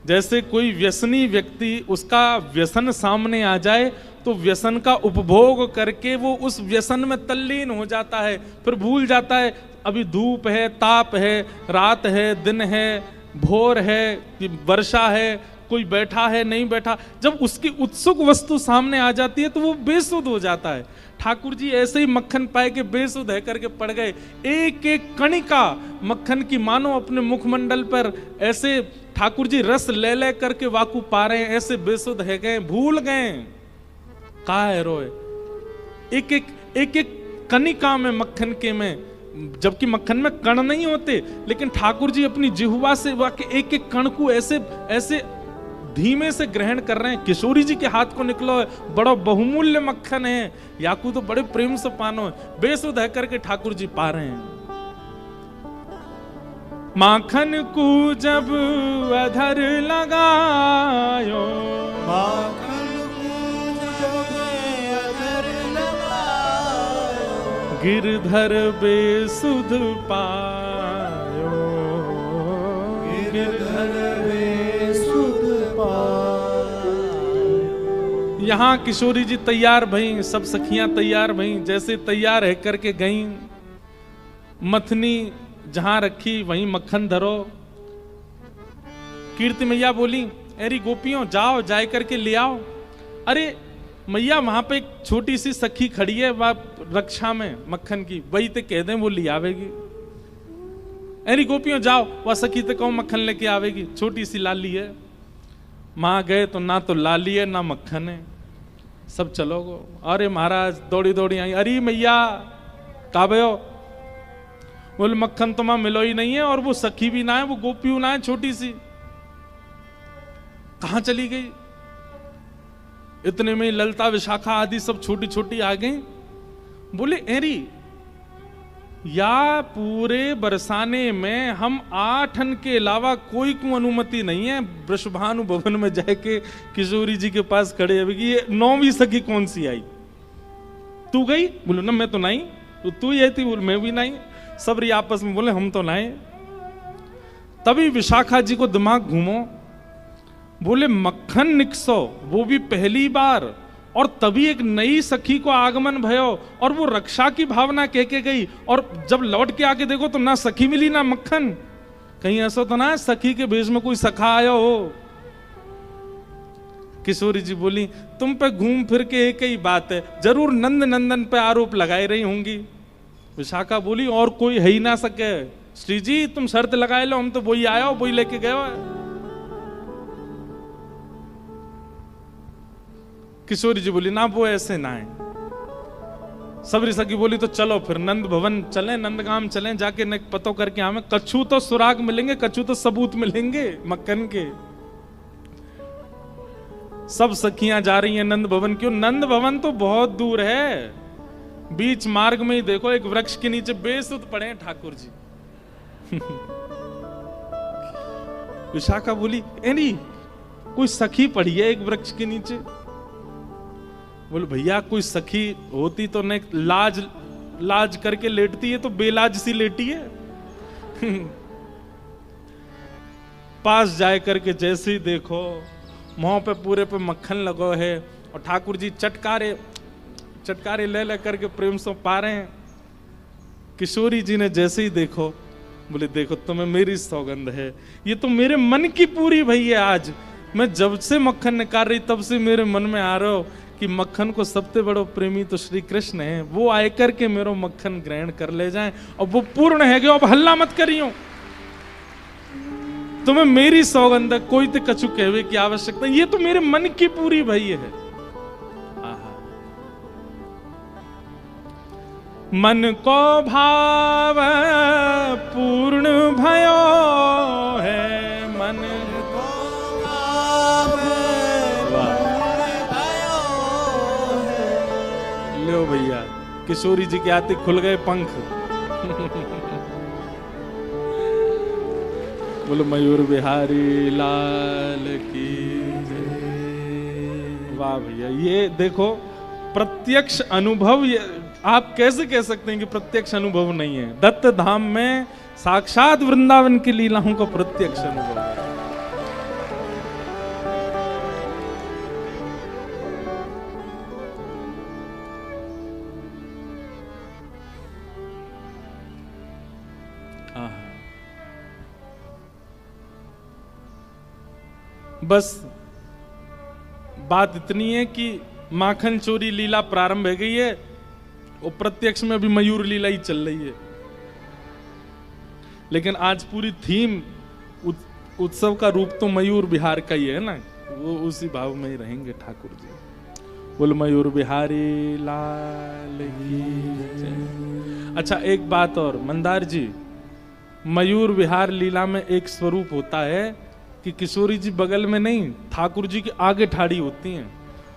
A: जैसे कोई व्यसनी व्यक्ति, उसका व्यसन सामने आ जाए तो व्यसन का उपभोग करके वो उस व्यसन में तल्लीन हो जाता है, फिर भूल जाता है अभी धूप है, ताप है, रात है, दिन है, भोर है, वर्षा है, कोई बैठा है, नहीं बैठा। जब उसकी उत्सुक वस्तु सामने आ जाती है तो वो बेसुध हो जाता है। ठाकुर जी ऐसे ही मक्खन पाए के बेसुध है करके पड़ गए। एक एक कणिका मक्खन की मानो अपने मुखमंडल पर ऐसे ठाकुर जी रस ले ले करके वाकू पा रहे हैं, ऐसे बेसुध है गए, भूल गए कहा है रोए। एक एक कणिका में मक्खन के में, जबकि मक्खन में कण नहीं होते, लेकिन ठाकुर जी अपनी जिह्वा से वाके एक एक कण को ऐसे ऐसे धीमे से ग्रहण कर रहे हैं। किशोरी जी के हाथ को निकलो है, बड़ा बहुमूल्य मक्खन है, याकू तो बड़े प्रेम से पानो है, बेसुध है करके ठाकुर जी पा रहे हैं। माखन को जब अधर लगायो,
B: माखन को जब अधर लगायो,
A: गिरधर बेसुध पायो,
B: गिरधर बेसुध पायो।
A: यहाँ किशोरी जी तैयार भई, सब सखियां तैयार भई, जैसे तैयार है करके गई, मथनी जहां रखी वहीं मक्खन धरो। कीर्ति मैया बोली, अरे गोपियों जाओ, जाए करके ले आओ। अरे मैया वहां पे एक छोटी सी सखी खड़ी है वह रक्षा में मक्खन की, वही ते कह दें वो ले आवेगी। अरे गोपियों जाओ, वह सखी ते कहो मक्खन लेके आवेगी, छोटी सी लाली है। मां गए तो ना तो लाली है ना मक्खन है, सब चलो गो। अरे महाराज दौड़ी दौड़ी आई, अरे मैया काबे हो? बोले मक्खन तो मां मिलो ही नहीं है, और वो सखी भी ना है, वो गोपी ना है छोटी सी, कहां चली गई? इतने में ललता विशाखा आदि सब छोटी छोटी आ गई। बोले एरी या पूरे बरसाने में हम 8 के अलावा कोई को अनुमति नहीं है वृषभानु भवन में जाके किशोरी जी के पास खड़े है। ये 9वीं सखी कौन सी आई? तू गई? बोले ना मैं तो नहीं। तो तू ही थी? बोले मैं भी नहीं। सब रही आपस में बोले हम तो नहीं। तभी विशाखा जी को दिमाग घूमो, बोले मक्खन निकसो, वो भी पहली बार, और तभी एक नई सखी को आगमन भयो, और वो रक्षा की भावना कह के गई, और जब लौट के आके देखो तो ना सखी मिली ना मक्खन। कहीं ऐसा तो ना सखी के भेष में कोई सखा आया हो। किशोरी जी बोली तुम पे घूम फिर के एक ही बात है, जरूर नंद नंदन पे आरोप लगाई रही होंगी। विशाखा बोली और कोई है ही ना सके। श्री जी तुम शर्त लगाए लो, हम तो वही आया हो, वही लेके गए हो। किशोरी जी बोली ना वो ऐसे ना है। सबरी सखी बोली तो चलो फिर नंद भवन चलें, नंदगाम चलें, जाके न पतो करके हमें कछु तो सुराग मिलेंगे, कछु तो सबूत मिलेंगे मक्खन के। सब सखियां जा रही हैं नंद भवन। क्यों? नंद भवन तो बहुत दूर है, बीच मार्ग में ही देखो एक वृक्ष के नीचे बेसुध पड़े हैं ठाकुर जी। विशाखा बोली, एनी कोई सखी पड़ी है एक वृक्ष के नीचे? बोले भैया कोई सखी होती तो न लाज लाज करके लेटती है, तो बेलाज सी लेटी है। पास जाए करके जैसे ही देखो मुंह पे पूरे पे मक्खन लगो है, और ठाकुर जी चटकारे चटकारे ले करके प्रेम से पा रहे हैं। किशोरी जी ने जैसे ही देखो, बोले देखो तुम्हें मेरी सौगंध है, ये तो मेरे मन की पूरी भई है। आज मैं जब से मक्खन निकाल रही तब से मेरे मन में आ रहा हो कि मक्खन को सबसे बड़ो प्रेमी तो श्री कृष्ण है, वो आए करके मेरो मक्खन ग्रहण कर ले जाएं, और वो पूर्ण है गयो। अब हल्ला मत करियो, तुम्हें मेरी सौगंध है, कोई तो कछु कहवे की आवश्यकता, ये तो मेरे मन की पूरी भई है। मन को भाव पूर्ण भयो है, मन
B: को भाव पूर्ण भयो है।
A: लो भैया, किशोरी जी के आते खुल गए पंख। बोलो मयूर बिहारी लाल की जय। वाह भैया, ये देखो प्रत्यक्ष अनुभव। ये आप कैसे कह सकते हैं कि प्रत्यक्ष अनुभव नहीं है? दत्त धाम में साक्षात वृंदावन की लीलाओं का प्रत्यक्ष अनुभव है। बस बात इतनी है कि माखन चोरी लीला प्रारंभ हो गई है, और प्रत्यक्ष में भी मयूर लीला ही चल रही है। लेकिन आज पूरी थीम उत्सव का रूप तो मयूर विहार का ही है ना, वो उसी भाव में ही रहेंगे ठाकुर जी। बोल मयूर बिहारी लाल की जय। अच्छा एक बात और मंदार जी, मयूर विहार लीला में एक स्वरूप होता है कि किशोरी जी बगल में नहीं, ठाकुर जी के आगे ठाड़ी होती हैं,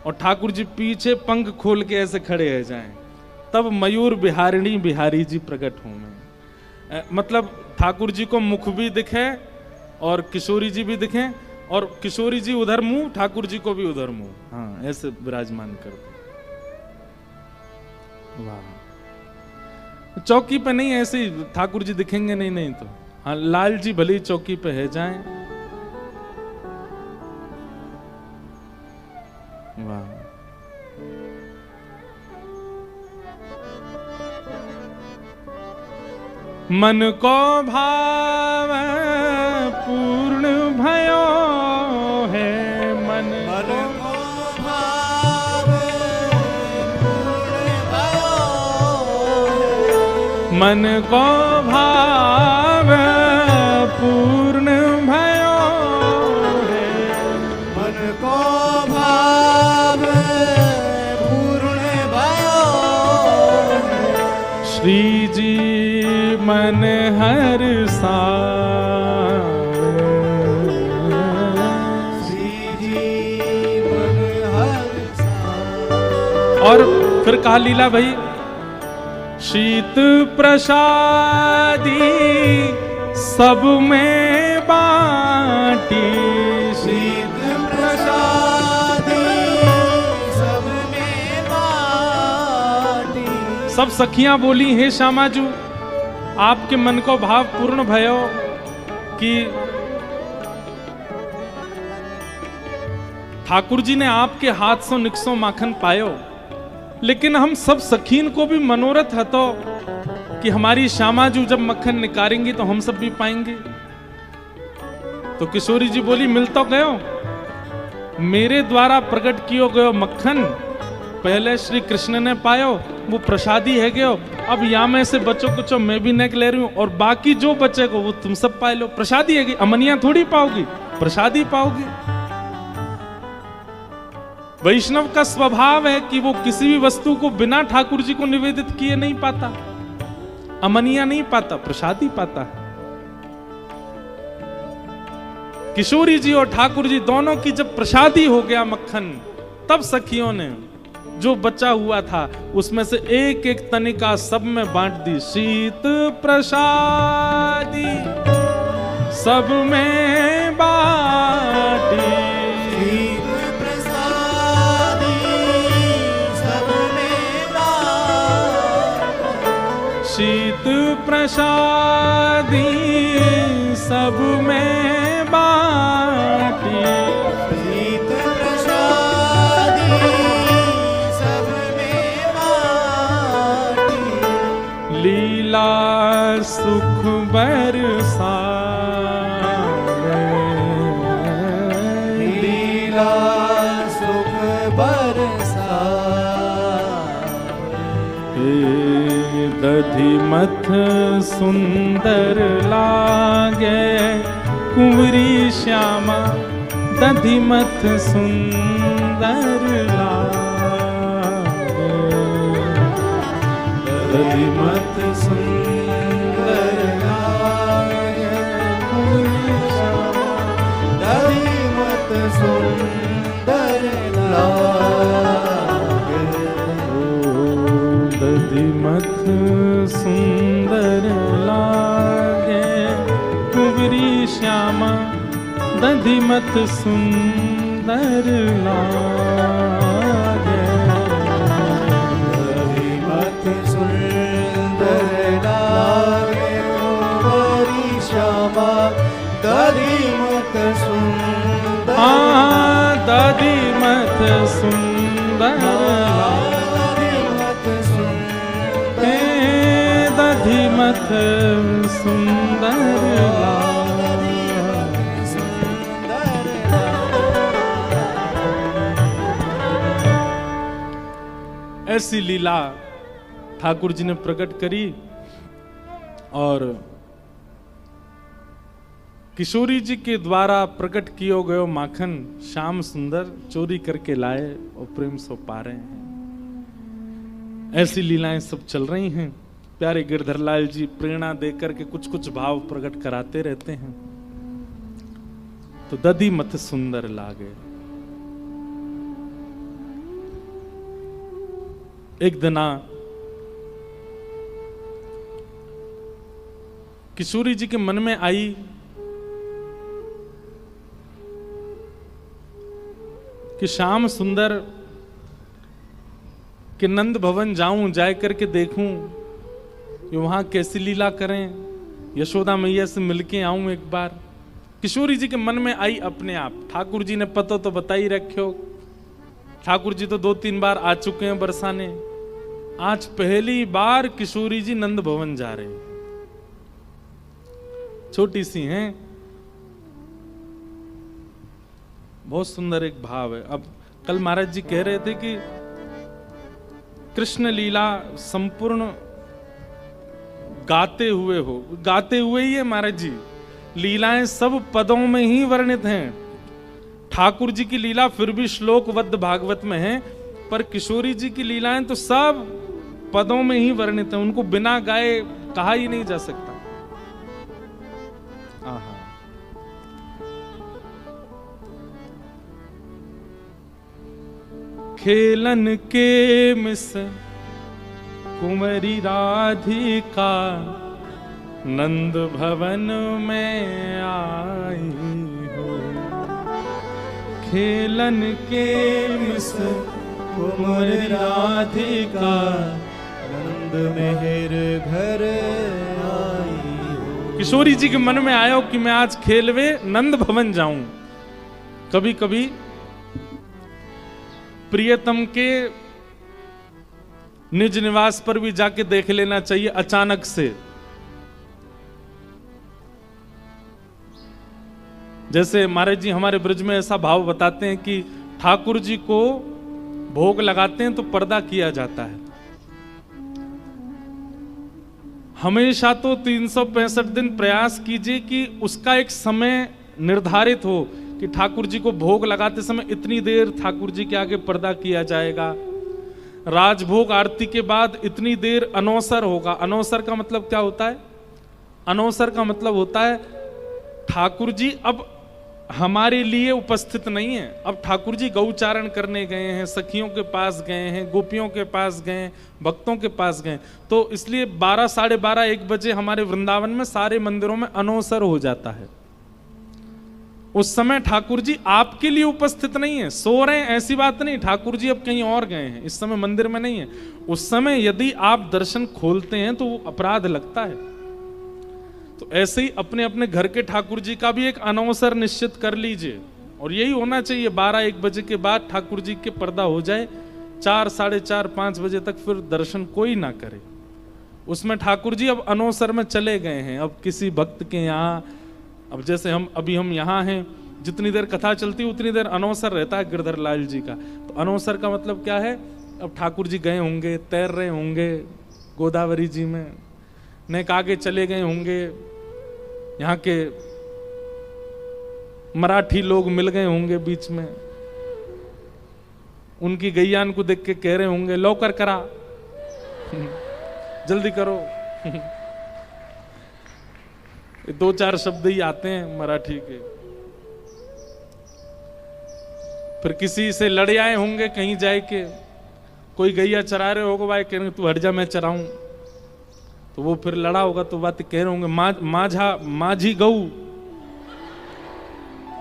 A: और ठाकुर जी पीछे पंख खोल के ऐसे खड़े रह जाएं, तब मयूर बिहारिणी बिहारी जी प्रकट होंगे। मतलब ठाकुर जी को मुख भी दिखे और किशोरी जी भी दिखें, और किशोरी जी उधर मुंह, ठाकुर जी को भी उधर मुंह, हाँ ऐसे विराजमान कर दो। वाह, चौकी पे नहीं ऐसे ही ठाकुर जी दिखेंगे, नहीं नहीं तो हाँ लाल जी भले ही चौकी पे है जाएं। वाह, मन को भाव पूर्ण भयो है, मन
B: को भाव पूर्ण भयो है।
A: मन को भाव पूर्ण भयो है,
B: मन को भाव पूर्ण भयो है।
A: श्री जी मन हर सा,
B: श्री जी मन हर सा।
A: और फिर कहा लीला भाई, शीत प्रसादी सब में बाटी,
B: शीत प्रसादी सब में बाटी।
A: सब सखियां बोली, हे श्यामाजू आपके मन को भाव पूर्ण भयो कि ठाकुर जी ने आपके हाथ से निक्सो माखन पायो, लेकिन हम सब सखीन को भी मनोरथ है तो कि हमारी श्यामाजू जब मक्खन निकालेंगी तो हम सब भी पाएंगे। तो किशोरी जी बोली, मिल तो गयो, मेरे द्वारा प्रकट कियो गयो मक्खन पहले श्री कृष्ण ने पायो, वो प्रसादी है गयो। अब या में से बचो कुछ मैं भी नेक ले रही हूं, और बाकी जो बचेगा वो तुम सब पाए लो। प्रसादी है, अमनिया थोड़ी पाओगी, प्रसादी पाओगी। वैष्णव का स्वभाव है कि वो किसी भी वस्तु को बिना ठाकुर जी को निवेदित किए नहीं पाता, अमनिया नहीं पाता, प्रसादी पाता है। किशोरी जी और ठाकुर जी दोनों की जब प्रसादी हो गया मक्खन, तब सखियों ने जो बचा हुआ था उसमें से एक एक तनिका सब में बांट दी। शीत प्रसादी सब में बांटी,
B: शीत प्रसादी सब में बांटी,
A: शीत प्रसादी सब में बांटी,
B: शीत प्रसादी सब में बांटी,
A: लीला सुख बरसा,
B: लीला सुख बरसा,
A: दधिमथ सुंदर लागे कुंवरी श्यामा, दधिमथ सुंदर लागे, दधिमथ सुंदर लागे कुंवरी श्यामा,
B: दधिमथ सुंदर लागे,
A: दधिमथ सुंदर लागे कुंवरी श्यामा, दधिमथ सुंदर लागे,
B: दधिमथ सुंदर लागे कुंवरी श्यामा, दधिमथ सुंदर,
A: दधिमथ सुंदर
B: दधिमथ सुंदर,
A: दधिमथ सुंदर ऐसी लीला ठाकुर जी ने प्रकट करी। और किशोरी जी के द्वारा प्रकट किए गए माखन श्याम सुंदर चोरी करके लाए और प्रेम सो पा रहे हैं। ऐसी लीलाएं सब चल रही हैं। प्यारे गिरधर लाल जी प्रेरणा देकर के कुछ कुछ भाव प्रकट कराते रहते हैं। तो दधी मत सुंदर लागे। एक दिना किशोरी जी के मन में आई कि श्याम सुंदर के नंद भवन जाऊं, जाए करके देखूं कि वहां कैसी लीला करें, यशोदा मैया से मिलके आऊं एक बार। किशोरी जी के मन में आई अपने आप। ठाकुर जी ने पता तो बता ही रखो, ठाकुर जी तो 2-3 बार आ चुके हैं बरसाने। आज पहली बार किशोरी जी नंद भवन जा रहे हैं। छोटी सी हैं, बहुत सुंदर एक भाव है। अब कल महाराज जी कह रहे थे कि कृष्ण लीला संपूर्ण गाते हुए हो, गाते हुए ही है महाराज जी। लीलाएं सब पदों में ही वर्णित हैं। ठाकुर जी की लीला फिर भी श्लोकबद्ध भागवत में है, पर किशोरी जी की लीलाएं तो सब पदों में ही वर्णित हैं। उनको बिना गाए कहा ही नहीं जा सकता। आहा। खेलन के मिस कुंवरी राधिका नंद भवन में आई हो। खेलन के मिस
B: कुंवरी राधिका नंद मेहर घर आई हो।
A: किशोरी जी के मन में आयो कि मैं आज खेलवे नंद भवन जाऊं। कभी कभी प्रियतम के निज निवास पर भी जाके देख लेना चाहिए अचानक से। जैसे महाराज जी हमारे ब्रज में ऐसा भाव बताते हैं कि ठाकुर जी को भोग लगाते हैं तो पर्दा किया जाता है। हमेशा तो 365 दिन प्रयास कीजिए कि उसका एक समय निर्धारित हो कि ठाकुर जी को भोग लगाते समय इतनी देर ठाकुर जी के आगे पर्दा किया जाएगा। राजभोग आरती के बाद इतनी देर अनौसर होगा। अनौसर का मतलब क्या होता है? अनौसर का मतलब होता है ठाकुर जी अब हमारे लिए उपस्थित नहीं है। अब ठाकुर जी गौचारण करने गए हैं, सखियों के पास गए हैं, गोपियों के पास गए, भक्तों के पास गए, तो इसलिए 12, साढ़े 12, 1 बजे हमारे वृंदावन में सारे मंदिरों में अनौसर हो जाता है। उस समय ठाकुर जी आपके लिए उपस्थित नहीं है, सो रहे हैं ऐसी बात नहीं, ठाकुर जी अब कहीं और गए हैं, इस समय मंदिर में नहीं है। उस समय यदि आप दर्शन खोलते हैं तो वो अपराध लगता है। तो ऐसे ही अपने अपने घर के ठाकुर जी का भी एक अनवसर निश्चित कर लीजिए, और यही होना चाहिए। 12-1 बजे के बाद ठाकुर जी के पर्दा हो जाए, 4, साढ़े 4, 5 बजे तक फिर दर्शन कोई ना करे। उसमें ठाकुर जी अब अनवसर में चले गए हैं। अब किसी भक्त के यहाँ, अब जैसे हम यहाँ हैं, जितनी देर कथा चलती है उतनी देर अनवसर रहता है गिरधर लाल जी का। तो अनवसर का मतलब क्या है? अब ठाकुर जी गए होंगे, तैर रहे होंगे गोदावरी जी में, नेक आगे चले गए होंगे, यहाँ के मराठी लोग मिल गए होंगे बीच में, उनकी गैयान को देख के कह रहे होंगे लौकर करा, जल्दी करो। 2-4 शब्द ही आते हैं मराठी के। फिर किसी से लड़े आए होंगे कहीं जाए के, कोई गैया चरा रहे होगा, भाई कह रहे तू हट जा मैं चराऊं, तो वो फिर लड़ा होगा तो बात कह रहे होंगे माझी गऊ,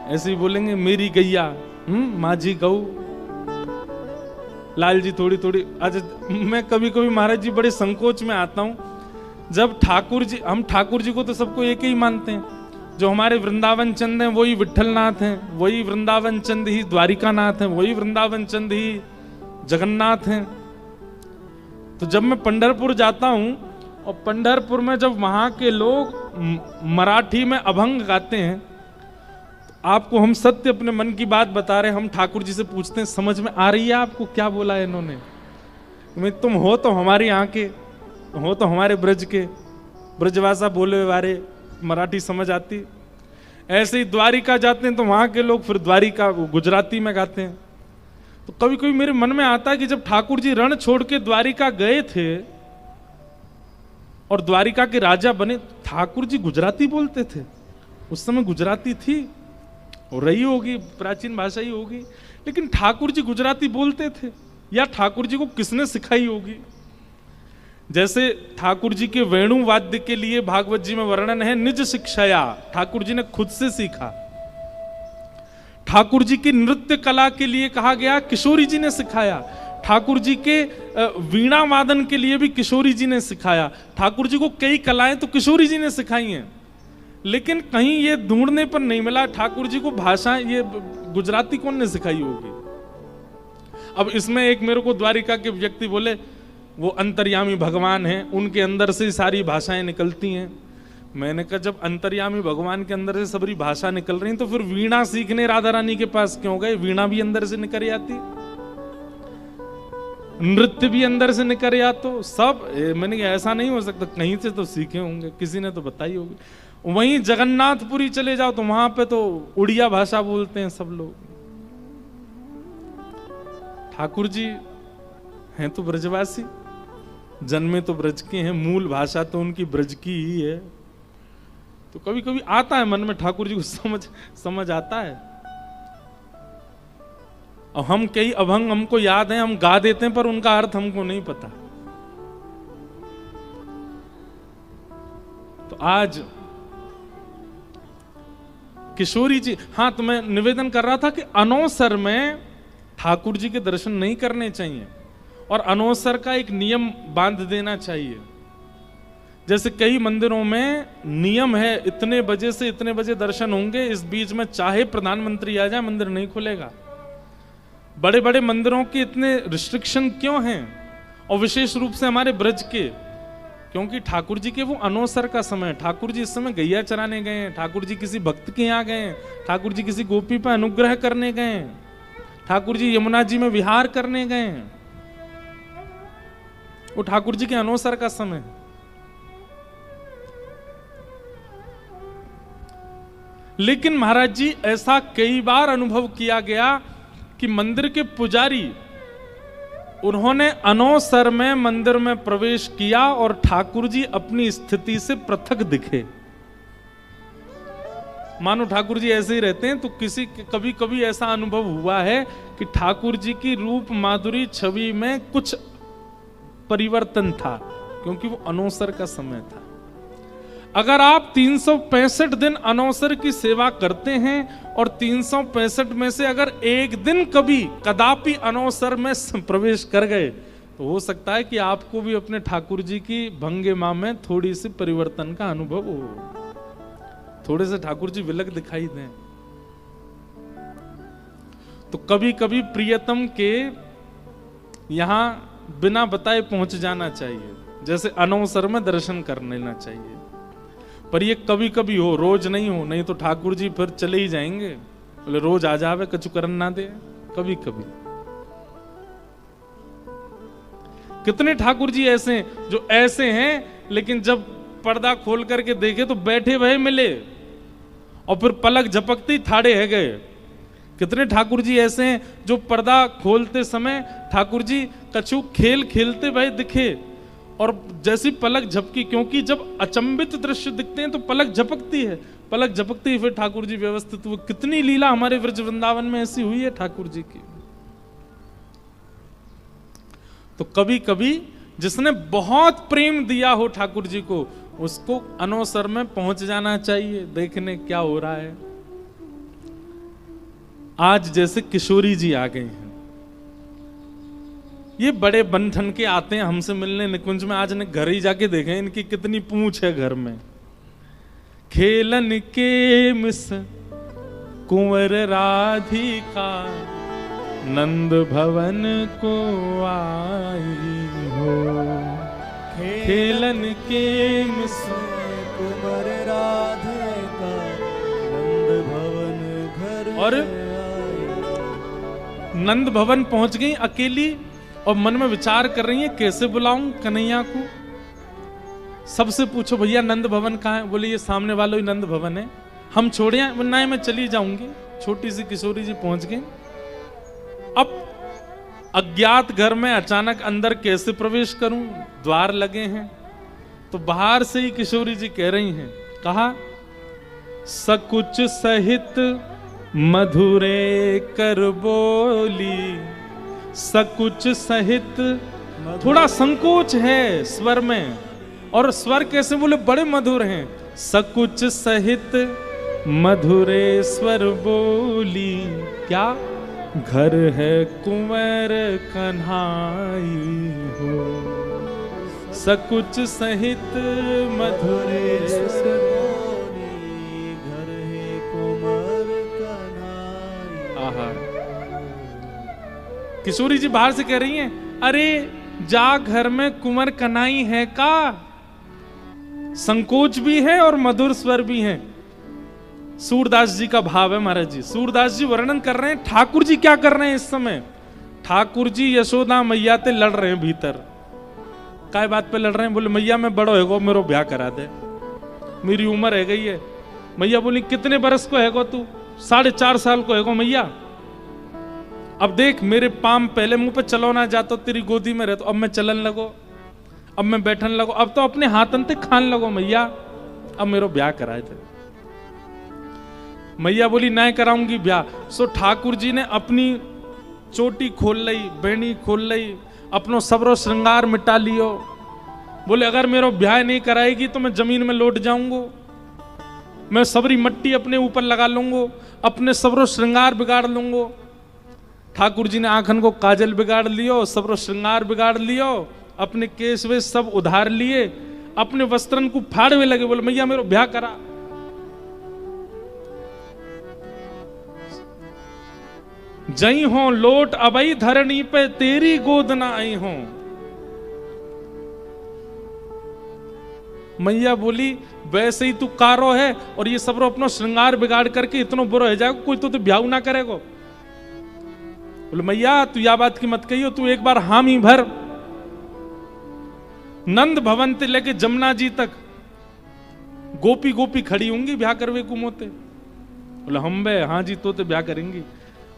A: ऐसे ही बोलेंगे मेरी गैया, माझी गऊ। लाल जी थोड़ी थोड़ी, आज मैं कभी कभी महाराज जी बड़े संकोच में आता हूं, जब ठाकुर जी, हम ठाकुर जी को तो सबको एक ही मानते हैं, जो हमारे वृंदावन चंद हैं वही विट्ठलनाथ हैं, वही वृंदावन चंद ही द्वारिकानाथ हैं, वही वृंदावन चंद ही जगन्नाथ हैं। तो जब मैं पंढरपुर जाता हूं, और पंढरपुर में जब वहां के लोग मराठी में अभंग गाते हैं, तो आपको हम सत्य अपने मन की बात बता रहे हैं, हम ठाकुर जी से पूछते हैं समझ में आ रही है आपको क्या बोला है इन्होंने? तुम हो तो हमारे यहाँ के, हो तो हमारे ब्रज के, ब्रजभाषा बोले वाले मराठी समझ आती। ऐसे ही द्वारिका जाते हैं तो वहां के लोग फिर द्वारिका गुजराती में गाते हैं। तो कभी कभी मेरे मन में आता है कि जब ठाकुर जी रण छोड़ के द्वारिका गए थे और द्वारिका के राजा बने, ठाकुर जी गुजराती बोलते थे। उस समय गुजराती थी और रही होगी, प्राचीन भाषा ही होगी, लेकिन ठाकुर जी गुजराती बोलते थे, या ठाकुर जी को किसने सिखाई होगी? जैसे ठाकुर जी के वेणु वाद्य के लिए भागवत जी में वर्णन है, निज शिक्षाया, ठाकुर जी ने खुद से सीखा। ठाकुर जी की नृत्य कला के लिए कहा गया, किशोरी जी ने सिखाया। ठाकुर जी के वीणा वादन के लिए भी किशोरी जी ने सिखाया। ठाकुर जी को कई कलाएं तो किशोरी जी ने सिखाई हैं, लेकिन कहीं ये ढूंढने पर नहीं मिला ठाकुर जी को भाषा ये गुजराती कौन ने सिखाई होगी। अब इसमें एक मेरे को द्वारिका के व्यक्ति बोले वो अंतर्यामी भगवान हैं, उनके अंदर से सारी भाषाएं निकलती हैं। मैंने कहा जब अंतर्यामी भगवान के अंदर से सारी भाषा निकल रही तो फिर वीणा सीखने राधा रानी के पास क्यों गए? वीणा भी अंदर से निकल आती, नृत्य भी अंदर से निकल आ, तो सब। मैंने कहा ऐसा नहीं हो सकता, कहीं से तो सीखे होंगे, किसी ने तो बताई होगी। वहीं जगन्नाथपुरी चले जाओ तो वहां पे तो उड़िया भाषा बोलते हैं सब लोग। ठाकुर जी हैं तो ब्रजवासी, जन्मे तो ब्रज के हैं, मूल भाषा तो उनकी ब्रज की ही है। तो कभी कभी आता है मन में ठाकुर जी को समझ आता है। और हम कई अभंग हमको याद हैं, हम गा देते हैं, पर उनका अर्थ हमको नहीं पता। तो आज किशोरी जी, हाँ, तो मैं निवेदन कर रहा था कि अनवसर में ठाकुर जी के दर्शन नहीं करने चाहिए, और अनवसर का एक नियम बांध देना चाहिए। जैसे कई मंदिरों में नियम है, इतने बजे से इतने बजे दर्शन होंगे, इस बीच में चाहे प्रधानमंत्री आ जाए मंदिर नहीं खुलेगा। बड़े बड़े मंदिरों के इतने रिस्ट्रिक्शन क्यों हैं? और विशेष रूप से हमारे ब्रज के, क्योंकि ठाकुर जी के वो अनवसर का समय, ठाकुर जी इस समय गैया चराने गए हैं, ठाकुर जी किसी भक्त के यहाँ गए हैं, ठाकुर जी किसी गोपी पर अनुग्रह करने गए हैं, ठाकुर जी यमुना जी में विहार करने गए हैं। वो ठाकुर जी के अनवसर का समय है। लेकिन महाराज जी ऐसा कई बार अनुभव किया गया कि मंदिर के पुजारी, उन्होंने अनवसर में मंदिर में प्रवेश किया और ठाकुर जी अपनी स्थिति से पृथक दिखे। मानो ठाकुर जी ऐसे ही रहते हैं। तो कभी कभी ऐसा अनुभव हुआ है कि ठाकुर जी की रूप माधुरी छवि में कुछ परिवर्तन था, क्योंकि वो अनौसर का समय था। अगर आप 365 दिन अनौसर की सेवा करते हैं और 365 में से अगर एक दिन कदापि अनौसर में प्रवेश कर गए, तो हो सकता है कि आपको भी अपने ठाकुर जी की भंगिमा में थोड़ी सी परिवर्तन का अनुभव हो, थोड़े से ठाकुर जी विलग दिखाई दें। तो कभी कभी प्रियतम के यहां बिना बताए पहुंच जाना चाहिए, जैसे अनौसर में दर्शन कर लेना चाहिए। पर ये कभी कभी हो, रोज नहीं हो, नहीं तो ठाकुर जी फिर चले ही जाएंगे। बोले रोज आ जावे, कछु करन ना दे। कभी कभी कितने ठाकुर जी ऐसे हैं जो ऐसे हैं, लेकिन जब पर्दा खोल करके देखे तो बैठे भय मिले और फिर पलक झपकते ही थाड़े है गए। कितने ठाकुर जी ऐसे हैं जो पर्दा खोलते समय ठाकुर जी कछु खेल खेलते भय दिखे और जैसी पलक झपकी, क्योंकि जब अचंभित दृश्य दिखते हैं तो पलक झपकती है, पलक झपकती ही फिर ठाकुर जी व्यवस्थित हुए। कितनी लीला हमारे ब्रज वृंदावन में ऐसी हुई है ठाकुर जी की। तो कभी कभी जिसने बहुत प्रेम दिया हो ठाकुर जी को, उसको अनौसर में पहुंच जाना चाहिए, देखने क्या हो रहा है। आज जैसे किशोरी जी आ गए हैं, ये बड़े बंधन के आते हैं हमसे मिलने निकुंज में। आज ने घर ही जाके देखे इनकी कितनी पूंछ है घर में। खेलन के मिस कुंवर राधिका नंद भवन को आई हो। खेलन के मिस
B: कुंवर राधिका नंद भवन घर
A: और नंद भवन पहुंच गई अकेली और मन में विचार कर रही है कैसे बुलाऊं कन्हैया को। सबसे पूछो भैया नंद भवन कहाँ है? बोले ये सामने वाला ही नंद भवन है, हम छोड़े नहीं मैं चली जाऊंगी। छोटी सी किशोरी जी पहुंच गई। अब अज्ञात घर में अचानक अंदर कैसे प्रवेश करूं? द्वार लगे हैं। तो बाहर से ही किशोरी जी कह रही हैं, कहा सकुच सहित मधुरे कर बोली। सकुच सहित, थोड़ा संकोच है स्वर में, और स्वर कैसे बोले बड़े मधुर हैं। सकुच सहित मधुरे स्वर बोली, क्या घर है कुंवर कन्हाई हो। सकुच सहित मधुरे स्वर बोली,
B: घर है कुंवर कन्हाई।
A: आहा, किशोरी जी बाहर से कह रही हैं, अरे जा घर में कुंवर कन्हाई है का। संकोच भी है और मधुर स्वर भी है। सूरदास जी का भाव है महाराज जी। सूरदास जी वर्णन कर रहे हैं ठाकुर जी क्या कर रहे हैं इस समय। ठाकुर जी यशोदा मैया ते लड़ रहे हैं भीतर। काय बात पे लड़ रहे हैं? बोले मैया मैं बड़ो है गो, मेरो ब्याह करा दे, मेरी उम्र है गई है। मैया बोली कितने बरस को है गो तू? 4.5 साल को है गो मैया। अब देख मेरे पाम पहले मुंह पे चलो ना जातो, तेरी गोदी में रहतो, अब मैं चलन लगो, अब मैं बैठन लगो, अब तो अपने हाथन ते खान लगो मैया, अब मेरो ब्याह कराए थे। मैया बोली ना कराऊंगी ब्याह। सो ठाकुर जी ने अपनी चोटी खोल लई, बेणी खोल लई, अपनो सबरो श्रृंगार मिटा लियो। बोले अगर मेरो ब्याह नहीं कराएगी तो मैं जमीन में लौट जाऊंगो, मैं सबरी मट्टी अपने ऊपर लगा लूंगो, अपने सबरो श्रृंगार बिगाड़ लूंगो। ठाकुर जी ने आंखन को काजल बिगाड़ लियो, सबरो श्रृंगार बिगाड़ लियो, अपने केस वे सब उधार लिए, अपने वस्त्रन को फाड़वे लगे। बोले मैया मेरो ब्याह करा। जई हो लोट अबई धरणी पे, तेरी गोद ना आई हो। मैया बोली वैसे ही तू कारो है और ये सबरो अपना श्रृंगार बिगाड़ करके इतना बुरा हो जाएगा, कोई तो ब्याह ना करेगा। बोले मैया तू या बात की मत कहियो, तू एक बार हामी भर। नंद भवन से लेके जमुना जी तक गोपी गोपी खड़ी होंगी ब्याह करवे कुमोते। बोले हम बे हाँ जी तो ब्याह करेंगी।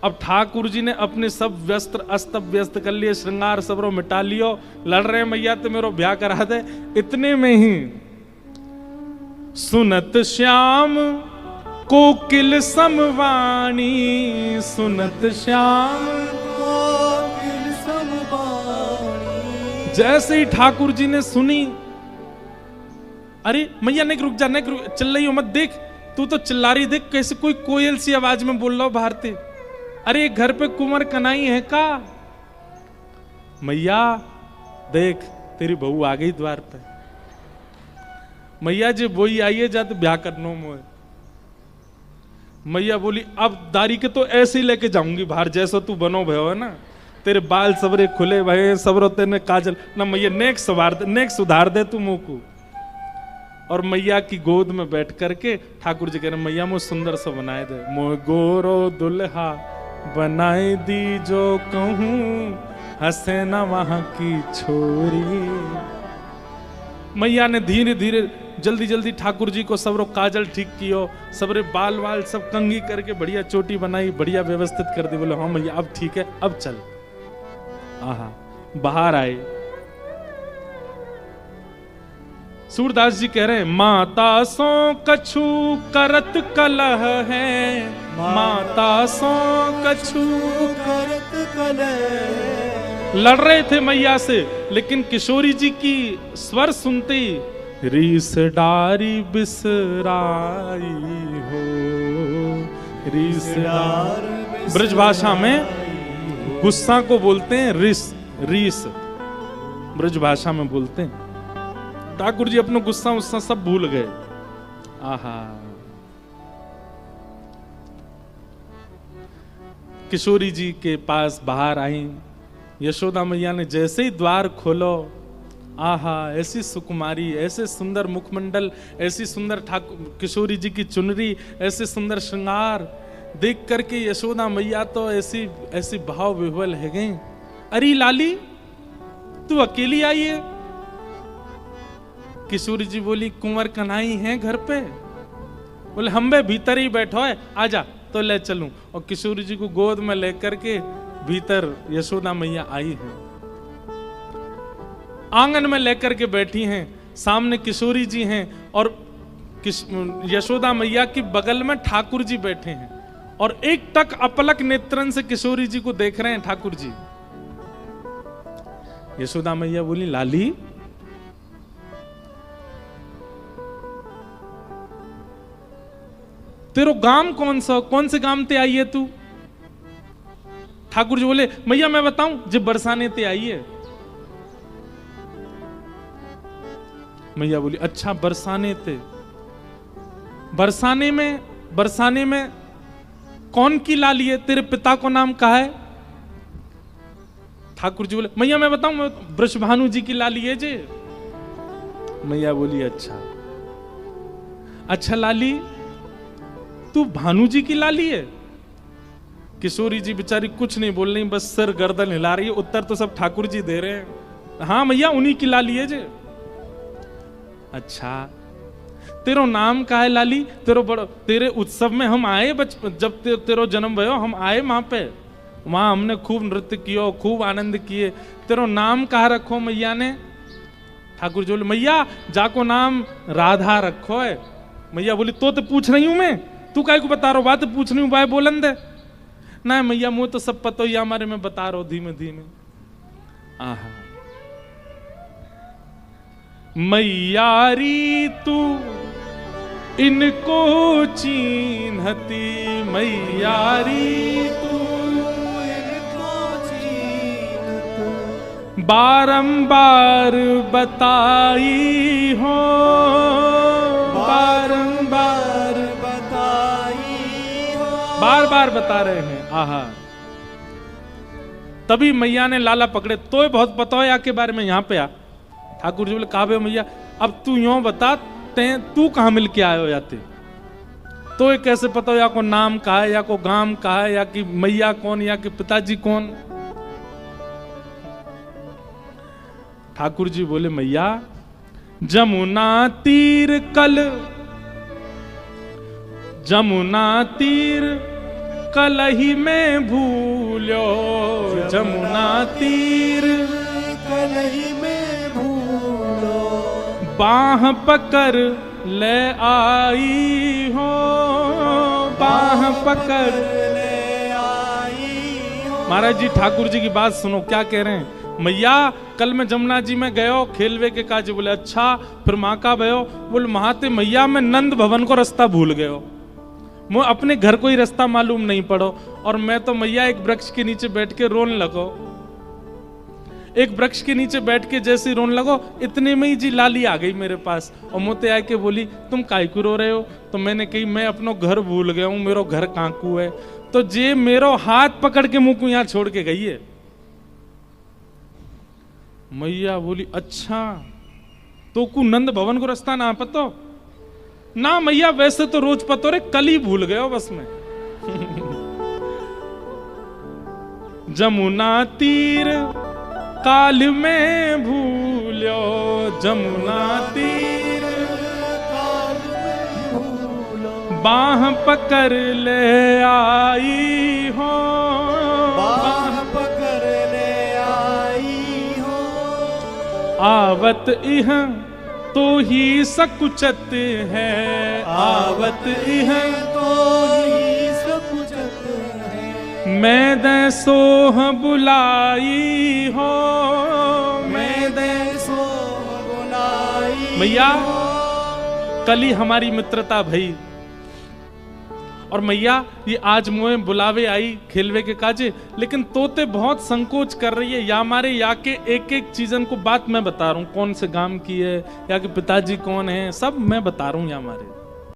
A: अब ठाकुर जी ने अपने सब वस्त्र अस्त व्यस्त कर लिए, श्रृंगार सबरो मिटा लियो, लड़ रहे मैया तो मेरो ब्याह करा दे। इतने में ही सुनत श्याम कोकिल समवाणी सुनत श्याम।
B: कोकिल समवाणी।
A: जैसे ही ठाकुर जी ने सुनी, अरे मैया नहीं रुक जा, नहीं रुक, चिल्ला रही हो मत, देख तू तो चिल्ला रही, देख कैसे कोई कोयल सी आवाज में बोल रहा हो भारती। अरे घर पे कुंवर कनाई है का? मैया देख तेरी बहू आ गई द्वार पे। मैया जी बोई आइए जाते ब्याह करनो मोए। मैया बोली अब दारी के तो ऐसे ही लेके जाऊंगी बाहर, जैसा तू बनो भयो है ना, तेरे बाल सबरे खुले भये, सबरो तेने काजल ना। मैया नेक सुधार दे तू मुंह को। और मैया की गोद में बैठ करके ठाकुर जी कह रहे मैया मुझे सुंदर सा बनाए दे, मोह गोरो दुल्हा बनाए दी जो कहूं, हंसे ना वहां की छोरी। मैया ने धीरे धीरे जल्दी जल्दी ठाकुर जी को सबरो काजल ठीक कियो, सबरे बाल वाल सब कंघी करके बढ़िया चोटी बनाई, बढ़िया व्यवस्थित कर दी। बोले हाँ मैया अब ठीक है, अब चल। आहा बाहर आए। सूरदास जी कह रहे हैं माता सो कछु करत कलह है, माता सो कछु
B: करत कलह।
A: लड़ रहे थे मैया से, लेकिन किशोरी जी की स्वर सुनते ही रीस डारी बिसराई हो। रीस डार ब्रज भाषा में गुस्सा को बोलते हैं रीस, रीस ब्रज भाषा में बोलते हैं। ठाकुर जी अपना गुस्सा उस्सा सब भूल गए। आहा किशोरी जी के पास बाहर आई। यशोदा मैया ने जैसे ही द्वार खोलो, आहा ऐसी सुकुमारी, ऐसे सुंदर मुखमंडल, ऐसी सुंदर ठाकुर किशोरी जी की चुनरी, ऐसे सुंदर श्रृंगार देख करके यशोदा मैया तो ऐसी ऐसी भाव विह्वल है गई। अरे लाली तू अकेली आई है? किशोरी जी बोली कुंवर कन्हई है घर पे? बोले हम बे भीतर ही बैठो है, आजा तो ले चलूं। और किशोरी जी को गोद में लेकर के भीतर यशोदा मैया आई है, आंगन में लेकर के बैठी हैं, सामने किशोरी जी हैं और यशोदा मैया के बगल में ठाकुर जी बैठे हैं और एक टक अपलक नेत्रन से किशोरी जी को देख रहे हैं ठाकुर जी। यशोदा मैया बोली लाली तेरो गांव कौन सा, कौन से गांव ते आई है तू? ठाकुर जी बोले मैया मैं बताऊं, जब बरसाने ते आई है। मैया बोली अच्छा बरसाने ते। बरसाने में कौन की लाली है? तेरे पिता को नाम कहा है? ठाकुर जी बोले मैया मैं बताऊं, वृषभानु जी की लाली है जे। मैया बोली अच्छा लाली तू भानु जी की लाली है? किशोरी जी बेचारी कुछ नहीं बोल रही, बस सर गर्दन हिला रही है। उत्तर तो सब ठाकुर जी दे रहे हैं, हाँ मैया उन्हीं की लाली है जे। अच्छा तेरो नाम का है लाली? तेरे उत्सव में हम आए, जब तेरो जन्म भयो हम आए वहां पे, वहां हमने खूब नृत्य कियो, खूब आनंद किए। तेरो नाम कहा रखो मैया ने? ठाकुर जी बोले मैया जाको नाम राधा रखो है। मैया बोली तो पूछ रही हूं मैं, तू काय को बता रहा हो? बात पूछ रही हूं, बाय बोलन दे ना। मैया मुझे तो सब पता ही हमारे में बता रहा हूं धीमे धीमे। आहा मैयारी तू इनको चीन्हती, मैयारी तू
B: इनको चीन्हती,
A: बारंबार बताई हो,
B: बारंबार बताई हो।
A: बार बार बता रहे हैं। आहा तभी मैया ने लाला पकड़े, तो बहुत पता है के बारे में, यहाँ पे आ। ठाकुर जी बोले कहा बे मैया अब तू यूं बता, तू कहां मिल के आयो जाते? तो ये कैसे पता हो या को नाम कहा है, या को गांव कहा है, या कि मैया कौन, या कि पिताजी कौन? ठाकुर जी बोले मैया जमुना तीर कल, जमुना तीर कलही में भूलो, जमुना तीर
B: कलही में भूलो,
A: बाह पकड़ ले आई हो, बाह पकड़।
B: ले आई हो।
A: महाराज जी ठाकुर जी की बात सुनो, क्या कह रहे हैं। मैया कल मैं जमुना जी में गयो खेलवे के काज। बोले अच्छा, फिर माँ का भयो। बोले महाते मैया मैं नंद भवन को रास्ता भूल गयो, मैं अपने घर को ही रास्ता मालूम नहीं पड़ो। और मैं तो मैया एक वृक्ष के नीचे बैठ के रोने लगो। एक वृक्ष के नीचे बैठ के जैसे रोन लगो, इतने में ही जी लाली आ गई मेरे पास और मोते आके बोली तुम काहे को रो रहे हो। तो मैंने कही मैं अपनो घर भूल गया हूँ, मेरो घर कांकू है। तो जे मेरो हाथ पकड़ के मुंह को यहाँ छोड़ के गई है। मैया बोली अच्छा, तो कु नंद भवन को रास्ता ना पतो ना। मैया वैसे तो रोज पतो रे, कल ही भूल गए हो बस में। जमुना तीर काल में भूलो, जमुना तीर
B: काल में भूलो।
A: बाह पकड़ ले आई हो।
B: बाह पकड़ ले आई हो।
A: आवत इह तो ही सकुचत है, आवत इह
B: तो ही सकुचत है।
A: मैं दे सोह बुलाई हो।
B: मैं दे सो बुलाई
A: मैया
B: हो।
A: कल ही हमारी मित्रता भई और मैया ये आज मुझे बुलावे आई खेलवे के काजे, लेकिन तोते बहुत संकोच कर रही है। या हमारे या के एक एक चीजन को बात मैं बता रहा हूँ, कौन से गांव की है, या के पिताजी कौन है, सब मैं बता रहा हूँ या हमारे।